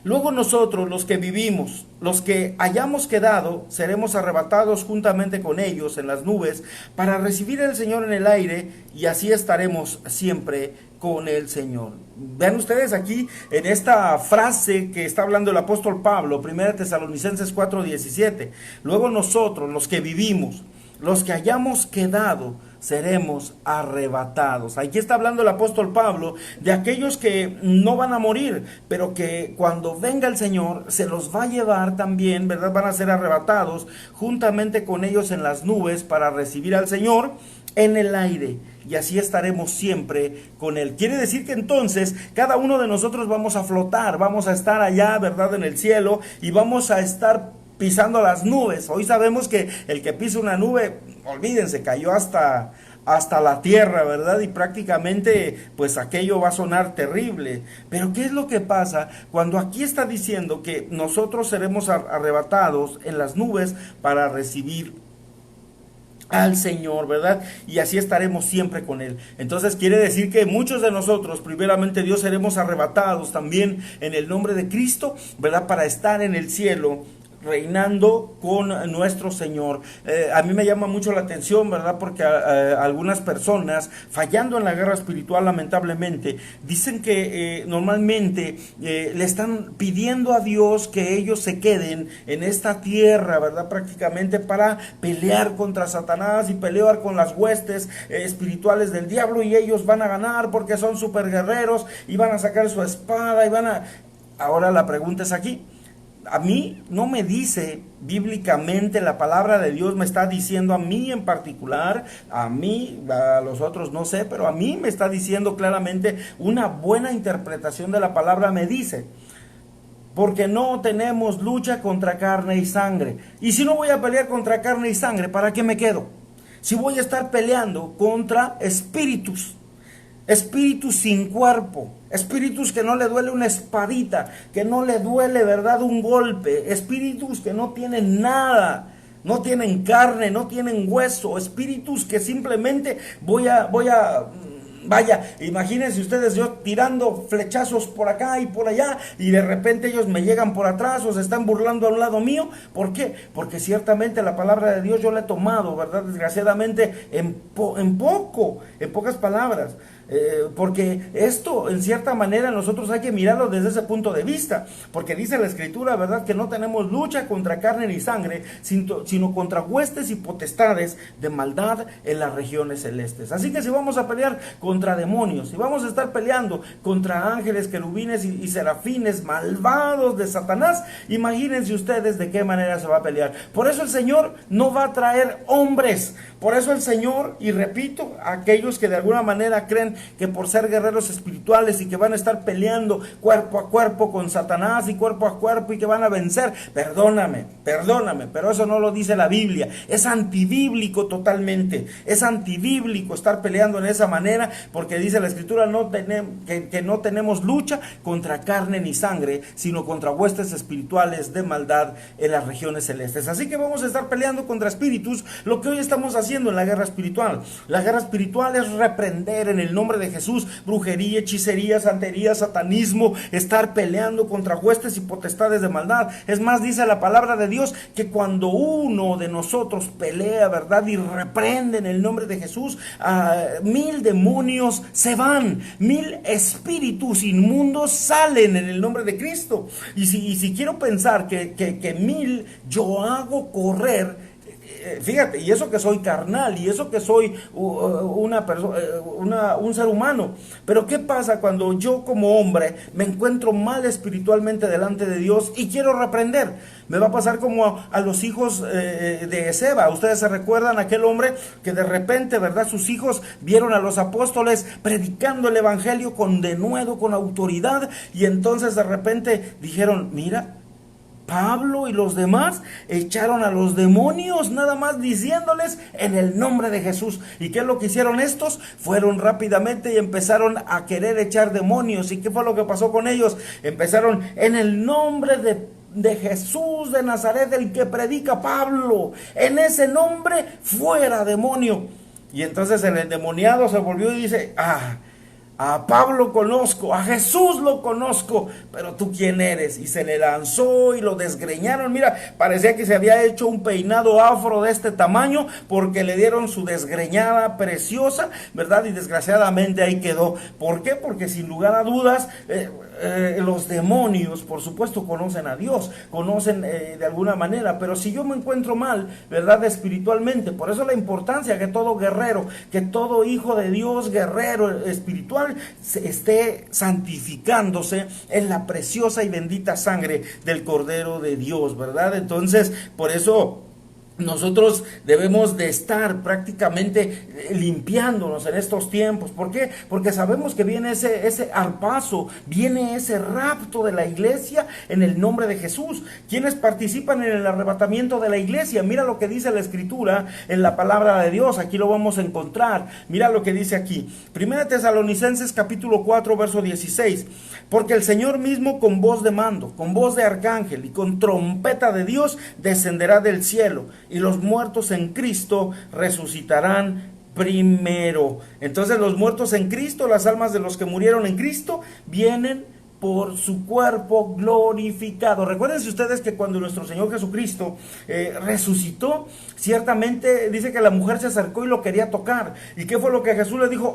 C: Luego nosotros, los que vivimos, los que hayamos quedado, seremos arrebatados juntamente con ellos en las nubes para recibir al Señor en el aire, y así estaremos siempre con el Señor. Vean ustedes aquí en esta frase que está hablando el apóstol Pablo, 1 Tesalonicenses 4:17. Luego nosotros, los que vivimos, los que hayamos quedado, seremos arrebatados. Aquí está hablando el apóstol Pablo de aquellos que no van a morir, pero que cuando venga el Señor se los va a llevar también, ¿verdad? Van a ser arrebatados juntamente con ellos en las nubes para recibir al Señor en el aire, y así estaremos siempre con Él. Quiere decir que entonces cada uno de nosotros vamos a flotar, vamos a estar allá, ¿verdad?, en el cielo, y vamos a estar pisando las nubes. Hoy sabemos que el que pisa una nube, olvídense, cayó hasta la tierra, ¿verdad? Y prácticamente pues aquello va a sonar terrible. Pero ¿qué es lo que pasa cuando aquí está diciendo que nosotros seremos arrebatados en las nubes para recibir al Señor, ¿verdad? Y así estaremos siempre con Él. Entonces quiere decir que muchos de nosotros, primeramente Dios, seremos arrebatados también en el nombre de Cristo, ¿verdad?, para estar en el cielo reinando con nuestro Señor. A mí me llama mucho la atención, ¿verdad?, porque algunas personas, fallando en la guerra espiritual lamentablemente, dicen que normalmente le están pidiendo a Dios que ellos se queden en esta tierra, ¿verdad?, prácticamente para pelear contra Satanás y pelear con las huestes espirituales del diablo, y ellos van a ganar porque son super guerreros y van a sacar su espada y van a... Ahora la pregunta es aquí. A mí no me dice bíblicamente, la palabra de Dios me está diciendo a mí en particular, a mí, a los otros no sé, pero a mí me está diciendo claramente, una buena interpretación de la palabra me dice: porque no tenemos lucha contra carne y sangre. Y si no voy a pelear contra carne y sangre, ¿para qué me quedo? Si voy a estar peleando contra espíritus sin cuerpo, espíritus que no le duele una espadita, que no le duele, ¿verdad?, un golpe, espíritus que no tienen nada, no tienen carne, no tienen hueso, espíritus que simplemente vaya, imagínense ustedes, yo tirando flechazos por acá y por allá, y de repente ellos me llegan por atrás o se están burlando a un lado mío. ¿Por qué? Porque ciertamente la palabra de Dios yo la he tomado, ¿verdad?, desgraciadamente en pocas palabras. Porque esto en cierta manera nosotros hay que mirarlo desde ese punto de vista, porque dice la escritura, ¿verdad?, que no tenemos lucha contra carne ni sangre, sino contra huestes y potestades de maldad en las regiones celestes. Así que si vamos a pelear contra demonios, si vamos a estar peleando contra ángeles, querubines y serafines malvados de Satanás, imagínense ustedes de qué manera se va a pelear. Por eso el Señor no va a traer hombres, por eso el Señor, y repito, aquellos que de alguna manera creen que por ser guerreros espirituales y que van a estar peleando cuerpo a cuerpo con Satanás y cuerpo a cuerpo y que van a vencer. Perdóname, pero eso no lo dice la Biblia. Es antibíblico totalmente. Es antibíblico estar peleando en esa manera, porque dice la Escritura que no tenemos lucha contra carne ni sangre, sino contra huestes espirituales de maldad en las regiones celestes. Así que vamos a estar peleando contra espíritus, lo que hoy estamos haciendo en la guerra espiritual. La guerra espiritual es reprender en el nombre de Jesús brujería, hechicería, santería, satanismo, estar peleando contra huestes y potestades de maldad. Es más, dice la palabra de Dios que cuando uno de nosotros pelea, ¿verdad?, y reprende en el nombre de Jesús, 1000 demonios se van, 1000 espíritus inmundos salen en el nombre de Cristo. Y si quiero pensar que 1000 yo hago correr, fíjate, y eso que soy carnal, y eso que soy una persona, un ser humano. Pero ¿qué pasa cuando yo como hombre me encuentro mal espiritualmente delante de Dios y quiero reprender? Me va a pasar como a los hijos de Seba. Ustedes se recuerdan aquel hombre que de repente, ¿verdad?, sus hijos vieron a los apóstoles predicando el evangelio con denuedo, con autoridad, y entonces de repente dijeron: mira, Pablo y los demás echaron a los demonios, nada más diciéndoles en el nombre de Jesús. ¿Y qué es lo que hicieron estos? Fueron rápidamente y empezaron a querer echar demonios. ¿Y qué fue lo que pasó con ellos? Empezaron en el nombre de Jesús de Nazaret, el que predica Pablo. En ese nombre, fuera demonio. Y entonces el endemoniado se volvió y dice: a Pablo conozco, a Jesús lo conozco, pero tú quién eres. Y se le lanzó y lo desgreñaron. Mira, parecía que se había hecho un peinado afro de este tamaño, porque le dieron su desgreñada preciosa, ¿verdad? Y desgraciadamente ahí quedó. ¿Por qué? Porque sin lugar a dudas, los demonios, por supuesto, conocen a Dios, conocen de alguna manera, pero si yo me encuentro mal, ¿verdad?, espiritualmente, por eso la importancia que todo guerrero, que todo hijo de Dios, guerrero espiritual, esté santificándose en la preciosa y bendita sangre del Cordero de Dios, ¿verdad? Entonces, por eso nosotros debemos de estar prácticamente limpiándonos en estos tiempos. ¿Por qué? Porque sabemos que viene ese arpazo, viene ese rapto de la iglesia en el nombre de Jesús. ¿Quiénes participan en el arrebatamiento de la iglesia? Mira lo que dice la Escritura en la palabra de Dios. Aquí lo vamos a encontrar. Mira lo que dice aquí. 1 Tesalonicenses capítulo 4 verso 16. Porque el Señor mismo, con voz de mando, con voz de arcángel y con trompeta de Dios, descenderá del cielo, y los muertos en Cristo resucitarán primero. Entonces los muertos en Cristo, las almas de los que murieron en Cristo, vienen por su cuerpo glorificado. Recuérdense ustedes que cuando nuestro Señor Jesucristo resucitó, ciertamente dice que la mujer se acercó y lo quería tocar. ¿Y qué fue lo que Jesús le dijo?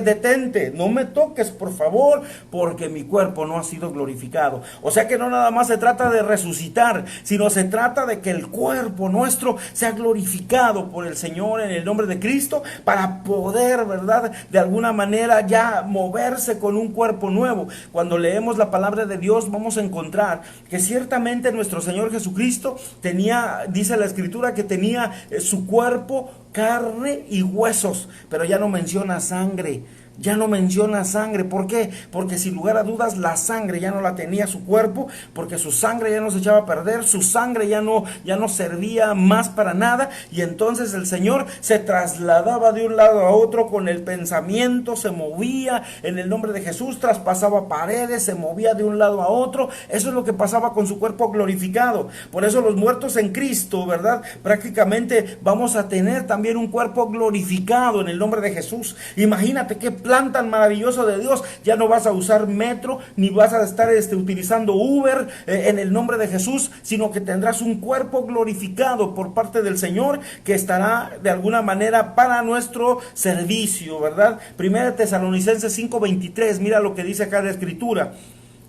C: Detente, no me toques, por favor, porque mi cuerpo no ha sido glorificado. O sea que no nada más se trata de resucitar, sino se trata de que el cuerpo nuestro sea glorificado por el Señor en el nombre de Cristo, para poder, ¿verdad?, de alguna manera ya moverse con un cuerpo nuevo. Cuando leemos la palabra de Dios, vamos a encontrar que ciertamente nuestro Señor Jesucristo tenía, dice la Escritura, que tenía su cuerpo, carne y huesos, pero ya no menciona sangre. Ya no menciona sangre. ¿Por qué? Porque sin lugar a dudas la sangre ya no la tenía su cuerpo, porque su sangre ya no se echaba a perder, su sangre ya no servía más para nada, y entonces el Señor se trasladaba de un lado a otro con el pensamiento, se movía en el nombre de Jesús, traspasaba paredes, se movía de un lado a otro. Eso es lo que pasaba con su cuerpo glorificado. Por eso los muertos en Cristo, ¿verdad?, prácticamente vamos a tener también un cuerpo glorificado en el nombre de Jesús. Imagínate qué plan tan maravilloso de Dios. Ya no vas a usar metro, ni vas a estar utilizando Uber en el nombre de Jesús, sino que tendrás un cuerpo glorificado por parte del Señor, que estará de alguna manera para nuestro servicio, ¿verdad? 1 Tesalonicenses 5:23, mira lo que dice acá la Escritura.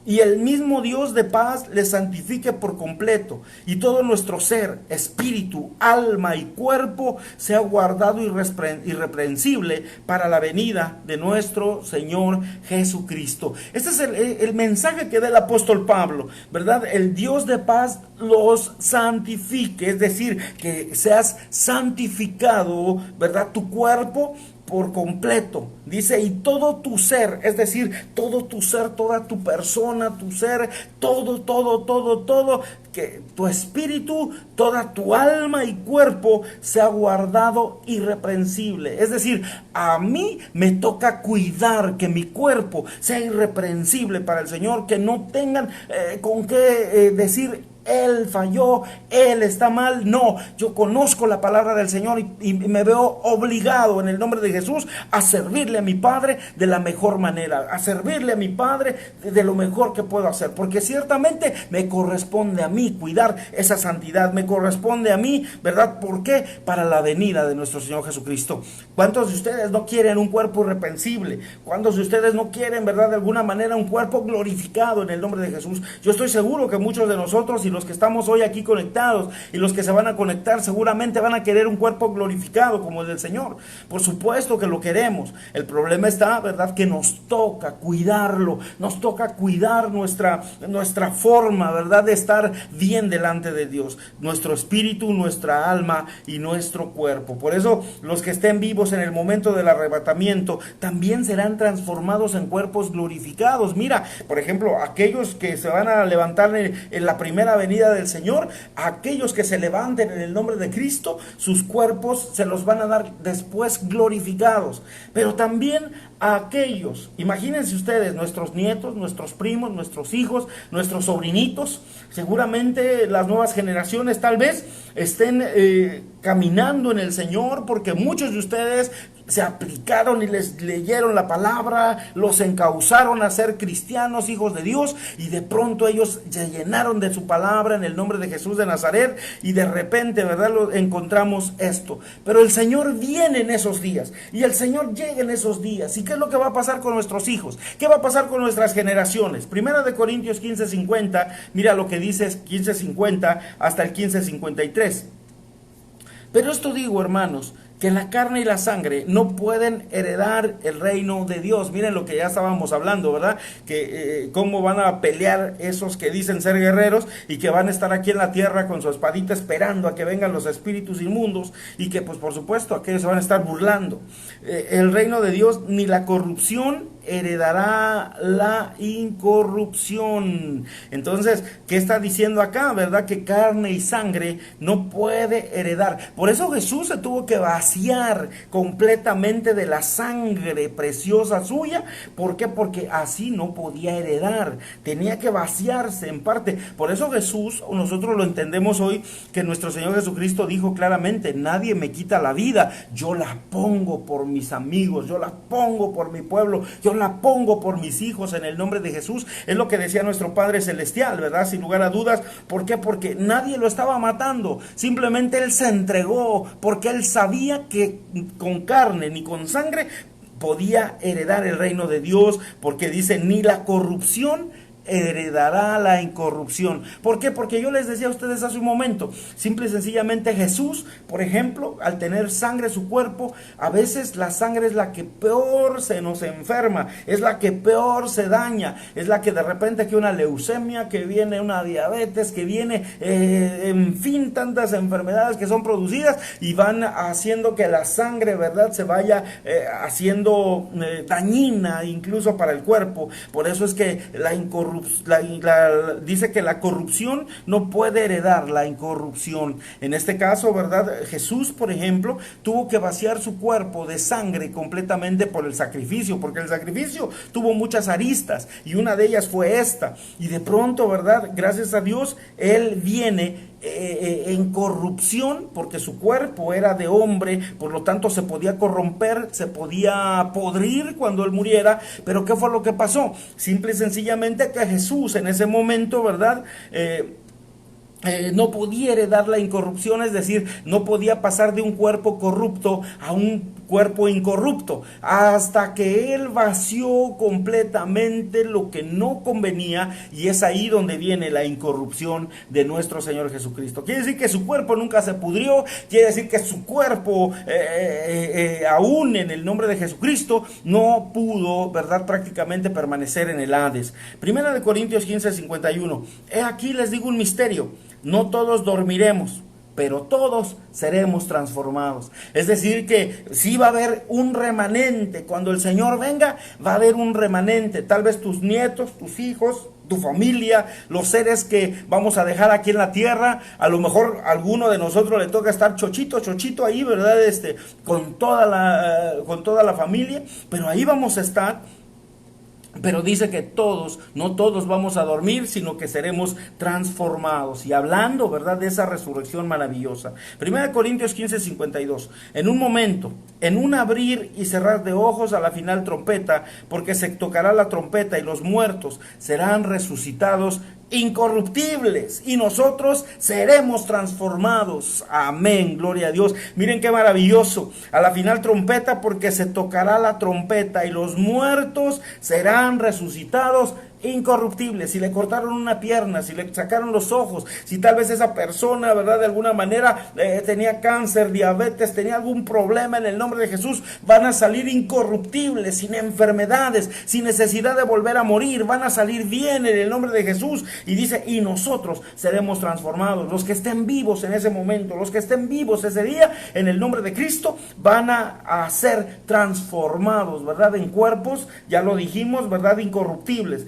C: Y el mismo Dios de paz les santifique por completo, y todo nuestro ser, espíritu, alma y cuerpo sea guardado irreprensible para la venida de nuestro Señor Jesucristo. Este es el mensaje que da el apóstol Pablo, ¿verdad? El Dios de paz los santifique, es decir, que seas santificado, ¿verdad? Tu cuerpo, por completo. Dice, y todo tu ser, es decir, todo tu ser, toda tu persona, tu ser, todo, que tu espíritu, toda tu alma y cuerpo sea guardado irreprensible. Es decir, a mí me toca cuidar que mi cuerpo sea irreprensible para el Señor, que no tengan con qué decir, Él falló, Él está mal. No, yo conozco la palabra del Señor y me veo obligado en el nombre de Jesús a servirle a mi Padre de la mejor manera, a servirle a mi Padre de lo mejor que puedo hacer, porque ciertamente me corresponde a mí cuidar esa santidad, me corresponde a mí, ¿verdad? ¿Por qué? Para la venida de nuestro Señor Jesucristo. ¿Cuántos de ustedes no quieren un cuerpo irreprensible? ¿Cuántos de ustedes no quieren, verdad, de alguna manera un cuerpo glorificado en el nombre de Jesús? Yo estoy seguro que muchos de nosotros y los que estamos hoy aquí conectados y los que se van a conectar seguramente van a querer un cuerpo glorificado como el del Señor. Por supuesto que lo queremos. El problema está, ¿verdad?, que nos toca cuidarlo, nos toca cuidar nuestra forma, ¿verdad?, de estar bien delante de Dios, nuestro espíritu, nuestra alma y nuestro cuerpo. Por eso los que estén vivos en el momento del arrebatamiento también serán transformados en cuerpos glorificados. Mira, por ejemplo, aquellos que se van a levantar en la primera venida del Señor, aquellos que se levanten en el nombre de Cristo, sus cuerpos se los van a dar después glorificados. Pero también a aquellos, imagínense ustedes, nuestros nietos, nuestros primos, nuestros hijos, nuestros sobrinitos, seguramente las nuevas generaciones tal vez estén caminando en el Señor, porque muchos de ustedes se aplicaron y les leyeron la palabra, los encauzaron a ser cristianos, hijos de Dios, y de pronto ellos se llenaron de su palabra en el nombre de Jesús de Nazaret, y de repente, ¿verdad?, encontramos esto. Pero el Señor viene en esos días, y el Señor llega en esos días. ¿Y qué es lo que va a pasar con nuestros hijos? ¿Qué va a pasar con nuestras generaciones? Primera de Corintios 15:50, mira lo que dice 15:50 hasta el 15:53. Pero esto digo, hermanos, que la carne y la sangre no pueden heredar el reino de Dios. Miren lo que ya estábamos hablando, ¿verdad? Que cómo van a pelear esos que dicen ser guerreros y que van a estar aquí en la tierra con su espadita esperando a que vengan los espíritus inmundos, y que pues por supuesto aquellos se van a estar burlando. El reino de Dios, ni la corrupción heredará la incorrupción. Entonces, ¿qué está diciendo acá, verdad? Que carne y sangre no puede heredar. Por eso Jesús se tuvo que vaciar completamente de la sangre preciosa suya. ¿Por qué? Porque así no podía heredar, tenía que vaciarse en parte. Por eso Jesús, nosotros lo entendemos hoy, que nuestro Señor Jesucristo dijo claramente: nadie me quita la vida, yo la pongo por mis amigos, yo la pongo por mi pueblo, yo la pongo por mis hijos en el nombre de Jesús. Es lo que decía nuestro Padre Celestial, ¿verdad? Sin lugar a dudas. ¿Por qué? Porque nadie lo estaba matando, simplemente Él se entregó, porque Él sabía que con carne ni con sangre podía heredar el reino de Dios, porque dice: ni la corrupción heredará la incorrupción. ¿Por qué? Porque yo les decía a ustedes hace un momento, simple y sencillamente Jesús, por ejemplo, al tener sangre en su cuerpo, a veces la sangre es la que peor se nos enferma, es la que peor se daña, es la que de repente que una leucemia, que viene una diabetes, que viene en fin, tantas enfermedades que son producidas y van haciendo que la sangre, ¿verdad?, se vaya haciendo dañina incluso para el cuerpo. Por eso es que dice que la corrupción no puede heredar la incorrupción. En este caso, ¿verdad?, Jesús, por ejemplo, tuvo que vaciar su cuerpo de sangre completamente por el sacrificio, porque el sacrificio tuvo muchas aristas y una de ellas fue esta. Y de pronto, ¿verdad?, gracias a Dios, Él viene en corrupción, porque su cuerpo era de hombre, por lo tanto se podía corromper, se podía podrir cuando Él muriera. Pero ¿qué fue lo que pasó? Simple y sencillamente que Jesús en ese momento, ¿verdad?, no podía heredar la incorrupción, es decir, no podía pasar de un cuerpo corrupto a un cuerpo incorrupto, hasta que Él vació completamente lo que no convenía, y es ahí donde viene la incorrupción de nuestro Señor Jesucristo. Quiere decir que su cuerpo nunca se pudrió, quiere decir que su cuerpo, aún en el nombre de Jesucristo, no pudo, ¿verdad?, prácticamente permanecer en el Hades. Primera de Corintios 15:51. He aquí les digo un misterio: no todos dormiremos, pero todos seremos transformados. Es decir, que sí va a haber un remanente. Cuando el Señor venga, va a haber un remanente. Tal vez tus nietos, tus hijos, tu familia, los seres que vamos a dejar aquí en la tierra. A lo mejor a alguno de nosotros le toca estar chochito ahí, ¿verdad? Con toda la familia, pero ahí vamos a estar. Pero dice que todos, no todos vamos a dormir, sino que seremos transformados. Y hablando, ¿verdad?, de esa resurrección maravillosa. 1 Corintios 15:52. En un momento, en un abrir y cerrar de ojos, a la final trompeta, porque se tocará la trompeta y los muertos serán resucitados incorruptibles y nosotros seremos transformados. Amén, gloria a Dios. Miren qué maravilloso. A la final trompeta, porque se tocará la trompeta y los muertos serán resucitados incorruptibles. Si le cortaron una pierna, si le sacaron los ojos, si tal vez esa persona, ¿verdad?, de alguna manera tenía cáncer, diabetes, tenía algún problema, en el nombre de Jesús van a salir incorruptibles, sin enfermedades, sin necesidad de volver a morir, van a salir bien en el nombre de Jesús. Y dice, y nosotros seremos transformados. Los que estén vivos en ese momento, los que estén vivos ese día, en el nombre de Cristo, van a ser transformados, ¿verdad?, en cuerpos, ya lo dijimos, ¿verdad?, incorruptibles.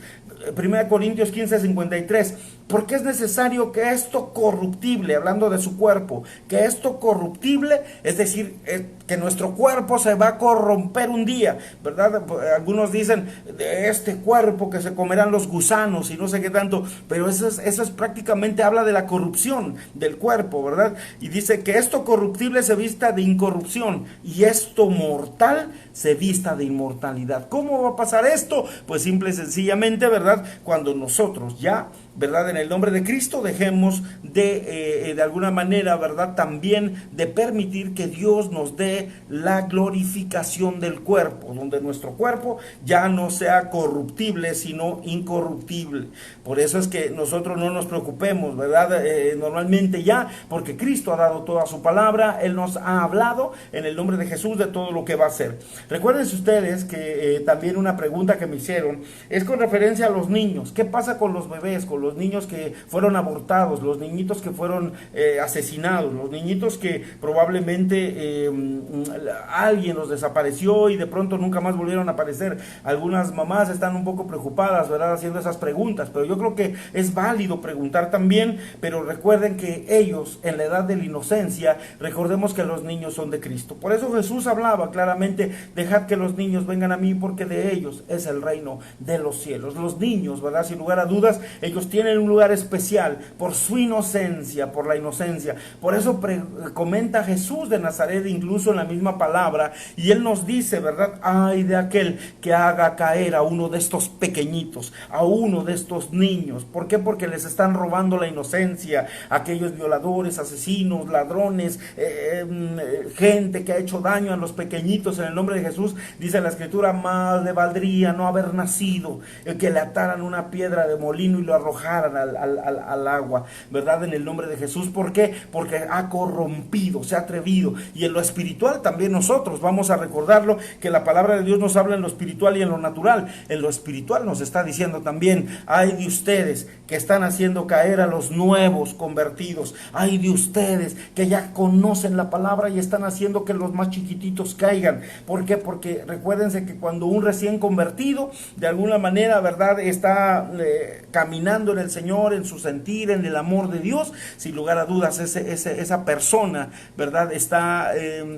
C: 1 Corintios 15:53. Porque es necesario que esto corruptible, hablando de su cuerpo, que esto corruptible, es decir, que nuestro cuerpo se va a corromper un día, ¿verdad? Algunos dicen, de este cuerpo que se comerán los gusanos y no sé qué tanto, pero eso es prácticamente, habla de la corrupción del cuerpo, ¿verdad? Y dice que esto corruptible se vista de incorrupción y esto mortal se vista de inmortalidad. ¿Cómo va a pasar esto? Pues simple y sencillamente, ¿verdad?, cuando nosotros ya, ¿verdad?, en el nombre de Cristo dejemos de alguna manera, ¿verdad?, también de permitir que Dios nos dé la glorificación del cuerpo, donde nuestro cuerpo ya no sea corruptible, sino incorruptible. Por eso es que nosotros no nos preocupemos, ¿verdad?, normalmente ya, porque Cristo ha dado toda su palabra, Él nos ha hablado en el nombre de Jesús de todo lo que va a hacer. Recuérdense ustedes que también una pregunta que me hicieron es con referencia a los niños. ¿Qué pasa con los bebés, con los niños que fueron abortados, los niñitos que fueron asesinados, los niñitos que probablemente alguien los desapareció y de pronto nunca más volvieron a aparecer? Algunas mamás están un poco preocupadas, ¿verdad?, haciendo esas preguntas, pero yo creo que es válido preguntar también. Pero recuerden que ellos, en la edad de la inocencia, recordemos que los niños son de Cristo. Por eso Jesús hablaba claramente, dejad que los niños vengan a mí, porque de ellos es el reino de los cielos. Los niños, ¿verdad?, sin lugar a dudas, ellos tienen un lugar especial por su inocencia, por la inocencia. Por eso comenta Jesús de Nazaret, incluso en la misma palabra, y Él nos dice, ¿verdad?, ay de aquel que haga caer a uno de estos pequeñitos, a uno de estos niños. ¿Por qué? Porque les están robando la inocencia, aquellos violadores, asesinos, ladrones, gente que ha hecho daño a los pequeñitos. En el nombre de Jesús, dice la Escritura, más le valdría no haber nacido, que le ataran una piedra de molino y lo arrojaran al agua, ¿verdad?, en el nombre de Jesús. ¿Por qué? Porque ha corrompido, se ha atrevido. Y en lo espiritual también nosotros vamos a recordarlo, que la palabra de Dios nos habla en lo espiritual y en lo natural. En lo espiritual nos está diciendo también, ay de ustedes que están haciendo caer a los nuevos convertidos, ay de ustedes que ya conocen la palabra y están haciendo que los más chiquititos caigan. ¿Por qué? Porque recuérdense que cuando un recién convertido, de alguna manera, ¿verdad?, está caminando en el Señor, en su sentir, en el amor de Dios, sin lugar a dudas, esa persona, ¿verdad?, está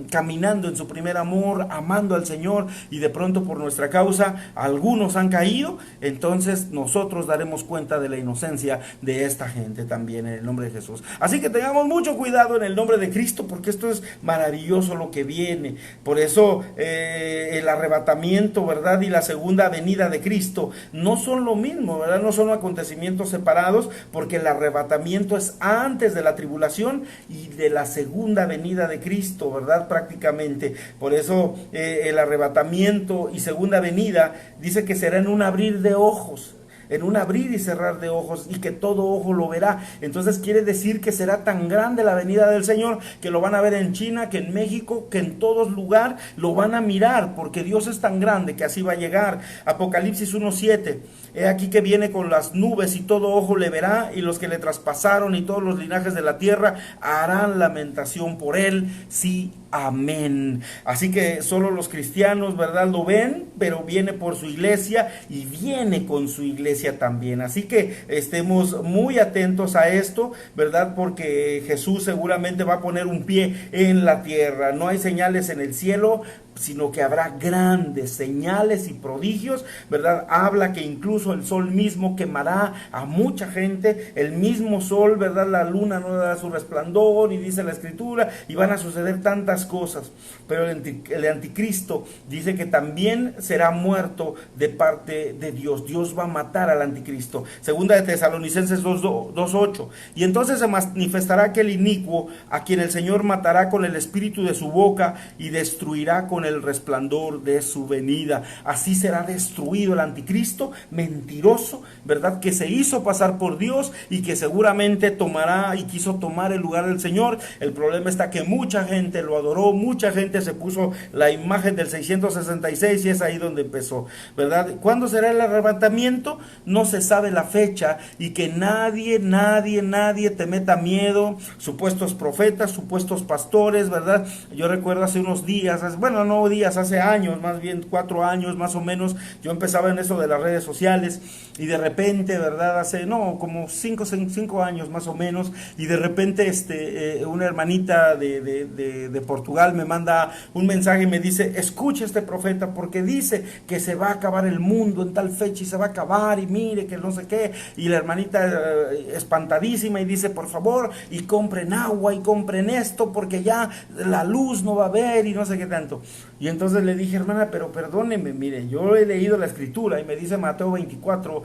C: caminando en su primer amor, amando al Señor, y de pronto por nuestra causa algunos han caído. Entonces nosotros daremos cuenta de la inocencia de esta gente también, en el nombre de Jesús. Así que tengamos mucho cuidado en el nombre de Cristo, porque esto es maravilloso lo que viene. Por eso el arrebatamiento, ¿verdad?, y la segunda venida de Cristo no son lo mismo, ¿verdad?, no son acontecimientos separados, porque el arrebatamiento es antes de la tribulación y de la segunda venida de Cristo, ¿verdad?, prácticamente. Por eso el arrebatamiento y segunda venida dice que será en un abrir de ojos. en un abrir y cerrar de ojos, y que todo ojo lo verá. Entonces quiere decir que será tan grande la venida del Señor, que lo van a ver en China, que en México, que en todo lugar lo van a mirar, porque Dios es tan grande que así va a llegar. Apocalipsis 1:7, he aquí que viene con las nubes y todo ojo le verá, y los que le traspasaron y todos los linajes de la tierra harán lamentación por él. Sí, amén. Así que solo los cristianos, ¿verdad?, lo ven, pero viene por su iglesia y viene con su iglesia también. Así que estemos muy atentos a esto, ¿verdad?, porque Jesús seguramente va a poner un pie en la tierra. No hay señales en el cielo, sino que habrá grandes señales y prodigios, ¿verdad? Habla que incluso el sol mismo quemará a mucha gente, el mismo sol, ¿verdad? La luna no dará su resplandor, y dice la escritura, y van a suceder tantas cosas. Pero el anticristo dice que también será muerto de parte de Dios. Dios va a matar al anticristo. Segunda de Tesalonicenses 2:8. Y entonces se manifestará aquel inicuo, a quien el Señor matará con el espíritu de su boca y destruirá con el resplandor de su venida. Así será destruido el anticristo mentiroso, ¿verdad?, que se hizo pasar por Dios y que seguramente tomará y quiso tomar el lugar del Señor. El problema está que mucha gente lo adoró, mucha gente se puso la imagen del 666, y es ahí donde empezó, ¿verdad? ¿Cuándo será el arrebatamiento? No se sabe la fecha, y que nadie te meta miedo. Supuestos profetas, supuestos pastores, ¿verdad? Yo recuerdo hace unos días, bueno, no días, hace años, más bien 4 años más o menos, yo empezaba en eso de las redes sociales, y de repente, ¿verdad?, hace, no, como 5 años más o menos, y de repente una hermanita de Portugal me manda un mensaje y me dice: escuche este profeta, porque dice que se va a acabar el mundo en tal fecha, y se va a acabar, y mire que no sé qué. Y la hermanita espantadísima, y dice: por favor, y compren agua, y compren esto, porque ya la luz no va a haber, y no sé qué tanto. Y entonces le dije: hermana, pero perdóneme, mire, yo he leído la escritura, y me dice Mateo 24,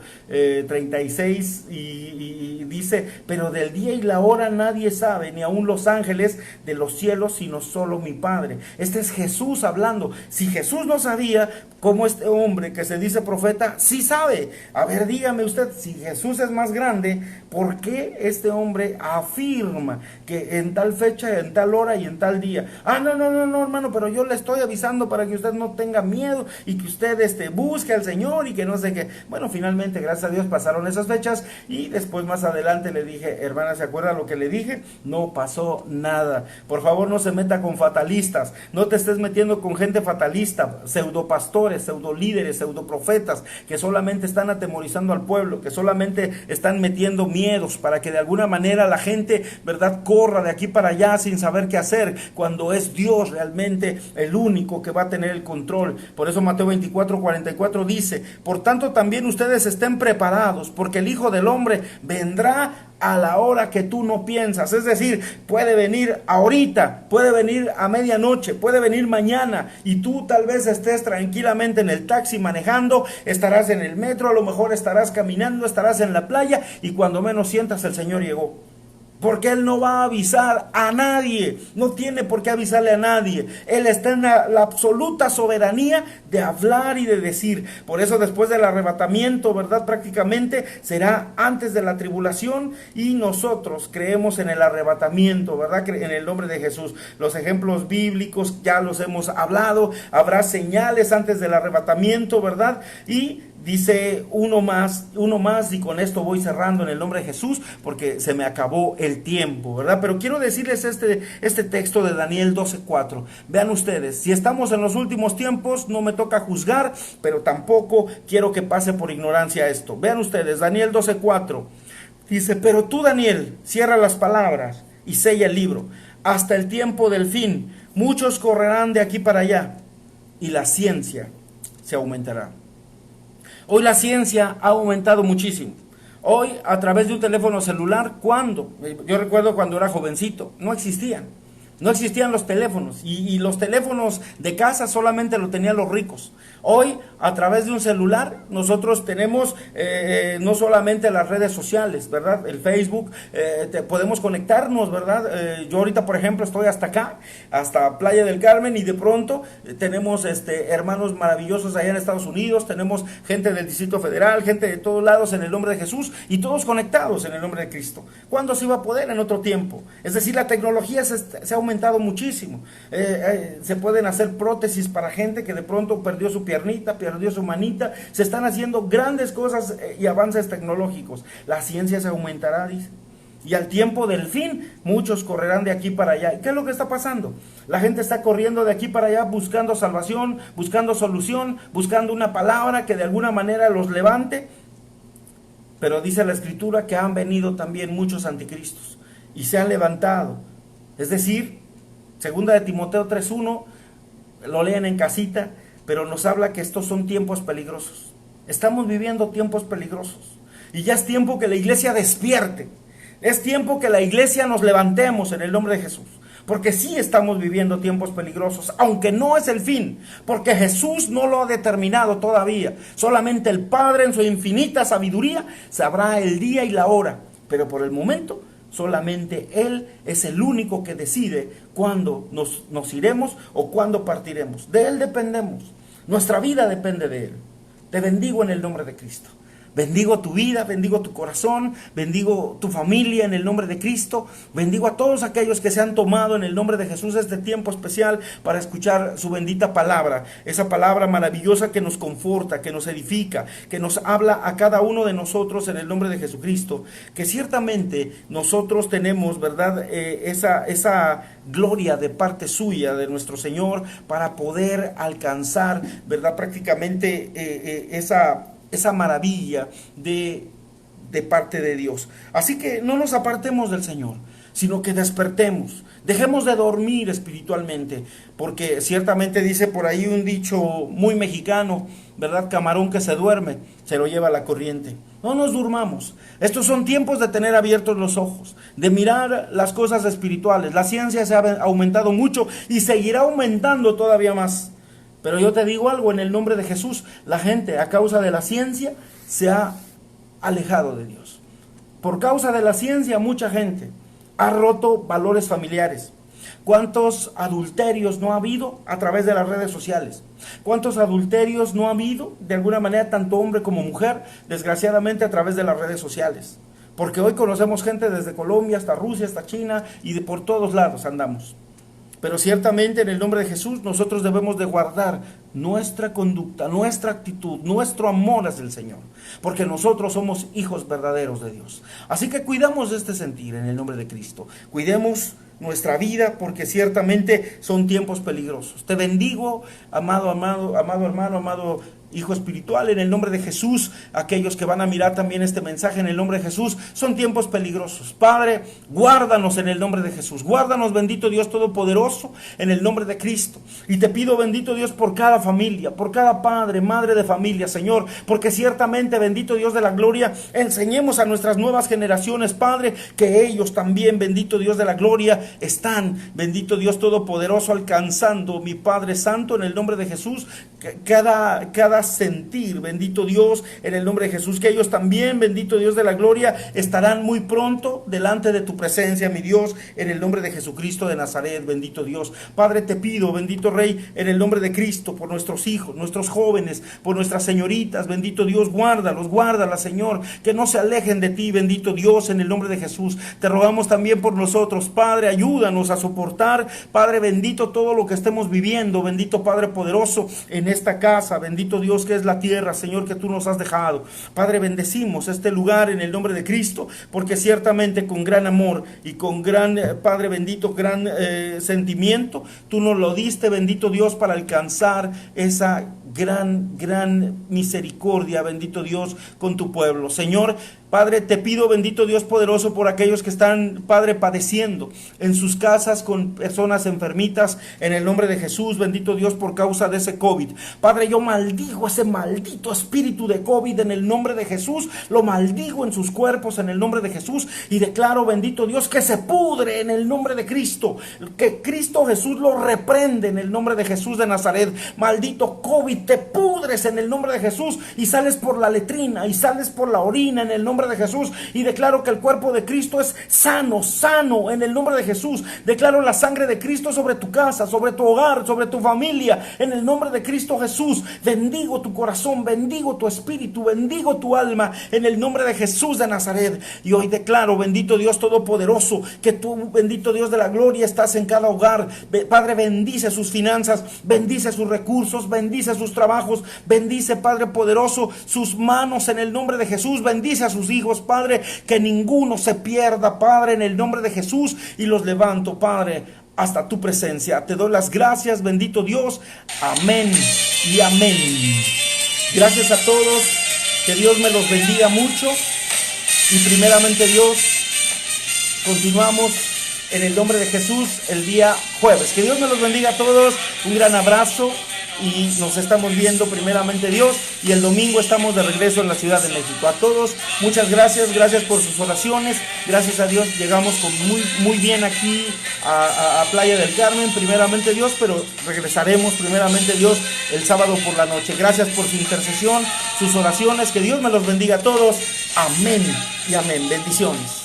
C: 36, y dice: pero del día y la hora nadie sabe, ni aun los ángeles de los cielos, sino solo mi Padre. Este es Jesús hablando. Si Jesús no sabía, ¿cómo este hombre que se dice profeta sí sabe? A ver, dígame usted, si Jesús es más grande, ¿por qué este hombre afirma que en tal fecha, en tal hora y en tal día? No, hermano, pero yo le estoy avisando para que usted no tenga miedo, y que usted busque al Señor, y que no sé qué. Bueno, finalmente, gracias a Dios, pasaron esas fechas, y después más adelante le dije: hermana, ¿se acuerda lo que le dije? No pasó nada. Por favor, no se meta con fatalistas, no te estés metiendo con gente fatalista, pseudopastores, pseudolíderes, pseudoprofetas, que solamente están atemorizando al pueblo, que solamente están metiendo miedos para que de alguna manera la gente, ¿verdad?, corra de aquí para allá sin saber qué hacer, cuando es Dios realmente el único que va a tener el control. Por eso Mateo 24:44 dice: por tanto también ustedes estén preparados, porque el Hijo del Hombre vendrá a la hora que tú no piensas. Es decir, puede venir ahorita, puede venir a medianoche, puede venir mañana, y tú tal vez estés tranquilamente en el taxi manejando, estarás en el metro, a lo mejor estarás caminando, estarás en la playa, y cuando menos sientas, el Señor llegó. Porque Él no va a avisar a nadie, no tiene por qué avisarle a nadie. Él está en la absoluta soberanía de hablar y de decir. Por eso después del arrebatamiento, ¿verdad?, prácticamente será antes de la tribulación, y nosotros creemos en el arrebatamiento, ¿verdad?, en el nombre de Jesús. Los ejemplos bíblicos ya los hemos hablado. Habrá señales antes del arrebatamiento, ¿verdad? Y dice uno más, y con esto voy cerrando en el nombre de Jesús, porque se me acabó el tiempo, ¿verdad? Pero quiero decirles este texto de Daniel 12:4. Vean ustedes, si estamos en los últimos tiempos, no me toca juzgar, pero tampoco quiero que pase por ignorancia esto. Vean ustedes, Daniel 12:4. Dice: pero tú, Daniel, cierra las palabras y sella el libro, hasta el tiempo del fin. Muchos correrán de aquí para allá, y la ciencia se aumentará. Hoy la ciencia ha aumentado muchísimo. Hoy, a través de un teléfono celular, yo recuerdo cuando era jovencito, no existían los teléfonos, y los teléfonos de casa solamente lo tenían los ricos. Hoy, a través de un celular, nosotros tenemos no solamente las redes sociales, ¿verdad? El Facebook, podemos conectarnos, ¿verdad? Yo ahorita, por ejemplo, estoy hasta acá, hasta Playa del Carmen, y de pronto tenemos hermanos maravillosos allá en Estados Unidos, tenemos gente del Distrito Federal, gente de todos lados en el nombre de Jesús, y todos conectados en el nombre de Cristo. ¿Cuándo se iba a poder? En otro tiempo. Es decir, la tecnología se ha aumentado muchísimo. Se pueden hacer prótesis para gente que de pronto perdió su piernita, perdió su manita. Se están haciendo grandes cosas y avances tecnológicos. La ciencia se aumentará, dice. Y al tiempo del fin, muchos correrán de aquí para allá. ¿Y qué es lo que está pasando? La gente está corriendo de aquí para allá buscando salvación, buscando solución, buscando una palabra que de alguna manera los levante. Pero dice la Escritura que han venido también muchos anticristos y se han levantado. Es decir, segunda de Timoteo 3:1, lo leen en casita, pero nos habla que estos son tiempos peligrosos. Estamos viviendo tiempos peligrosos. Y ya es tiempo que la iglesia despierte. Es tiempo que la iglesia nos levantemos en el nombre de Jesús. Porque sí estamos viviendo tiempos peligrosos, aunque no es el fin, porque Jesús no lo ha determinado todavía. Solamente el Padre en su infinita sabiduría sabrá el día y la hora. Pero por el momento, solamente Él es el único que decide cuándo nos iremos o cuándo partiremos. De Él dependemos. Nuestra vida depende de Él. Te bendigo en el nombre de Cristo. Bendigo tu vida, bendigo tu corazón, bendigo tu familia en el nombre de Cristo, bendigo a todos aquellos que se han tomado en el nombre de Jesús este tiempo especial para escuchar su bendita palabra, esa palabra maravillosa que nos conforta, que nos edifica, que nos habla a cada uno de nosotros en el nombre de Jesucristo, que ciertamente nosotros tenemos, ¿verdad? Esa gloria de parte suya, de nuestro Señor, para poder alcanzar, ¿verdad? Prácticamente esa maravilla de parte de Dios. Así que no nos apartemos del Señor, sino que despertemos, dejemos de dormir espiritualmente, porque ciertamente dice por ahí un dicho muy mexicano, ¿verdad? Camarón que se duerme, se lo lleva la corriente. No nos durmamos. Estos son tiempos de tener abiertos los ojos, de mirar las cosas espirituales. La ciencia se ha aumentado mucho y seguirá aumentando todavía más. Pero yo te digo algo, en el nombre de Jesús, la gente a causa de la ciencia se ha alejado de Dios. Por causa de la ciencia mucha gente ha roto valores familiares. ¿Cuántos adulterios no ha habido a través de las redes sociales? ¿Cuántos adulterios no ha habido de alguna manera, tanto hombre como mujer, desgraciadamente a través de las redes sociales? Porque hoy conocemos gente desde Colombia hasta Rusia, hasta China y por todos lados andamos. Pero ciertamente en el nombre de Jesús nosotros debemos de guardar nuestra conducta, nuestra actitud, nuestro amor hacia el Señor, porque nosotros somos hijos verdaderos de Dios. Así que cuidamos de este sentir en el nombre de Cristo. Cuidemos nuestra vida, porque ciertamente son tiempos peligrosos. Te bendigo, amado hermano, amado hijo espiritual, en el nombre de Jesús. Aquellos que van a mirar también este mensaje en el nombre de Jesús, son tiempos peligrosos. Padre, guárdanos en el nombre de Jesús. Guárdanos, bendito Dios Todopoderoso, en el nombre de Cristo. Y te pido, bendito Dios, por cada familia, por cada padre, madre de familia, Señor, porque ciertamente, bendito Dios de la gloria, enseñemos a nuestras nuevas generaciones, Padre, que ellos también, bendito Dios de la gloria, están, bendito Dios Todopoderoso, alcanzando, mi Padre Santo, en el nombre de Jesús, cada sentir, bendito Dios, en el nombre de Jesús, que ellos también, bendito Dios de la gloria, estarán muy pronto delante de tu presencia, mi Dios, en el nombre de Jesucristo de Nazaret, bendito Dios. Padre, te pido, bendito Rey, en el nombre de Cristo, por nuestros hijos, nuestros jóvenes, por nuestras señoritas, bendito Dios, guárdalas, Señor, que no se alejen de ti, bendito Dios, en el nombre de Jesús. Te rogamos también por nosotros, Padre, ayúdanos a soportar, Padre bendito, todo lo que estemos viviendo, bendito Padre poderoso, en esta casa, bendito Dios, que es la tierra, Señor, que tú nos has dejado. Padre, bendecimos este lugar en el nombre de Cristo, porque ciertamente con gran amor y con gran, Padre bendito, gran sentimiento, tú nos lo diste, bendito Dios, para alcanzar esa gran misericordia, bendito Dios, con tu pueblo. Señor, Padre, te pido, bendito Dios poderoso, por aquellos que están, Padre, padeciendo en sus casas con personas enfermitas, en el nombre de Jesús, bendito Dios, por causa de ese COVID. Padre, yo maldigo ese maldito espíritu de COVID en el nombre de Jesús, lo maldigo en sus cuerpos en el nombre de Jesús y declaro, bendito Dios, que se pudre en el nombre de Cristo, que Cristo Jesús lo reprende en el nombre de Jesús de Nazaret. Maldito COVID, te pudres en el nombre de Jesús y sales por la letrina y sales por la orina en el nombre de Jesús. Y declaro que el cuerpo de Cristo es sano, sano en el nombre de Jesús. Declaro la sangre de Cristo sobre tu casa, sobre tu hogar, sobre tu familia, en el nombre de Cristo Jesús. Bendigo tu corazón, bendigo tu espíritu, bendigo tu alma en el nombre de Jesús de Nazaret. Y hoy declaro, bendito Dios Todopoderoso, que tú, bendito Dios de la gloria, estás en cada hogar. Padre, bendice sus finanzas, bendice sus recursos, bendice sus trabajos, bendice, Padre poderoso, sus manos en el nombre de Jesús. Bendice a sus hijos, Padre, que ninguno se pierda, Padre, en el nombre de Jesús. Y los levanto, Padre, hasta tu presencia. Te doy las gracias, bendito Dios. Amén y amén. Gracias a todos. Que Dios me los bendiga mucho. Y primeramente Dios, continuamos en el nombre de Jesús el día jueves. Que Dios me los bendiga a todos. Un gran abrazo. Y nos estamos viendo primeramente Dios. Y el domingo estamos de regreso en la Ciudad de México. A todos, muchas gracias. Gracias por sus oraciones. Gracias a Dios llegamos muy bien aquí a Playa del Carmen, primeramente Dios. Pero regresaremos primeramente Dios el sábado por la noche. Gracias por su intercesión, sus oraciones. Que Dios me los bendiga a todos. Amén y amén. Bendiciones.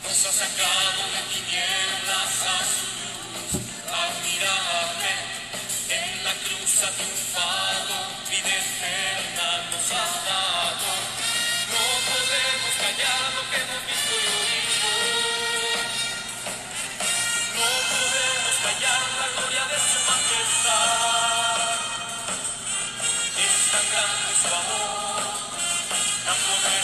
A: Nos ha sacado de tinieblas a su luz admirable, en la cruz ha triunfado, vida eterna nos ha dado. No podemos callar lo que hemos visto y oído, no podemos callar la gloria de su majestad. Es tan grande su amor, tan poderoso.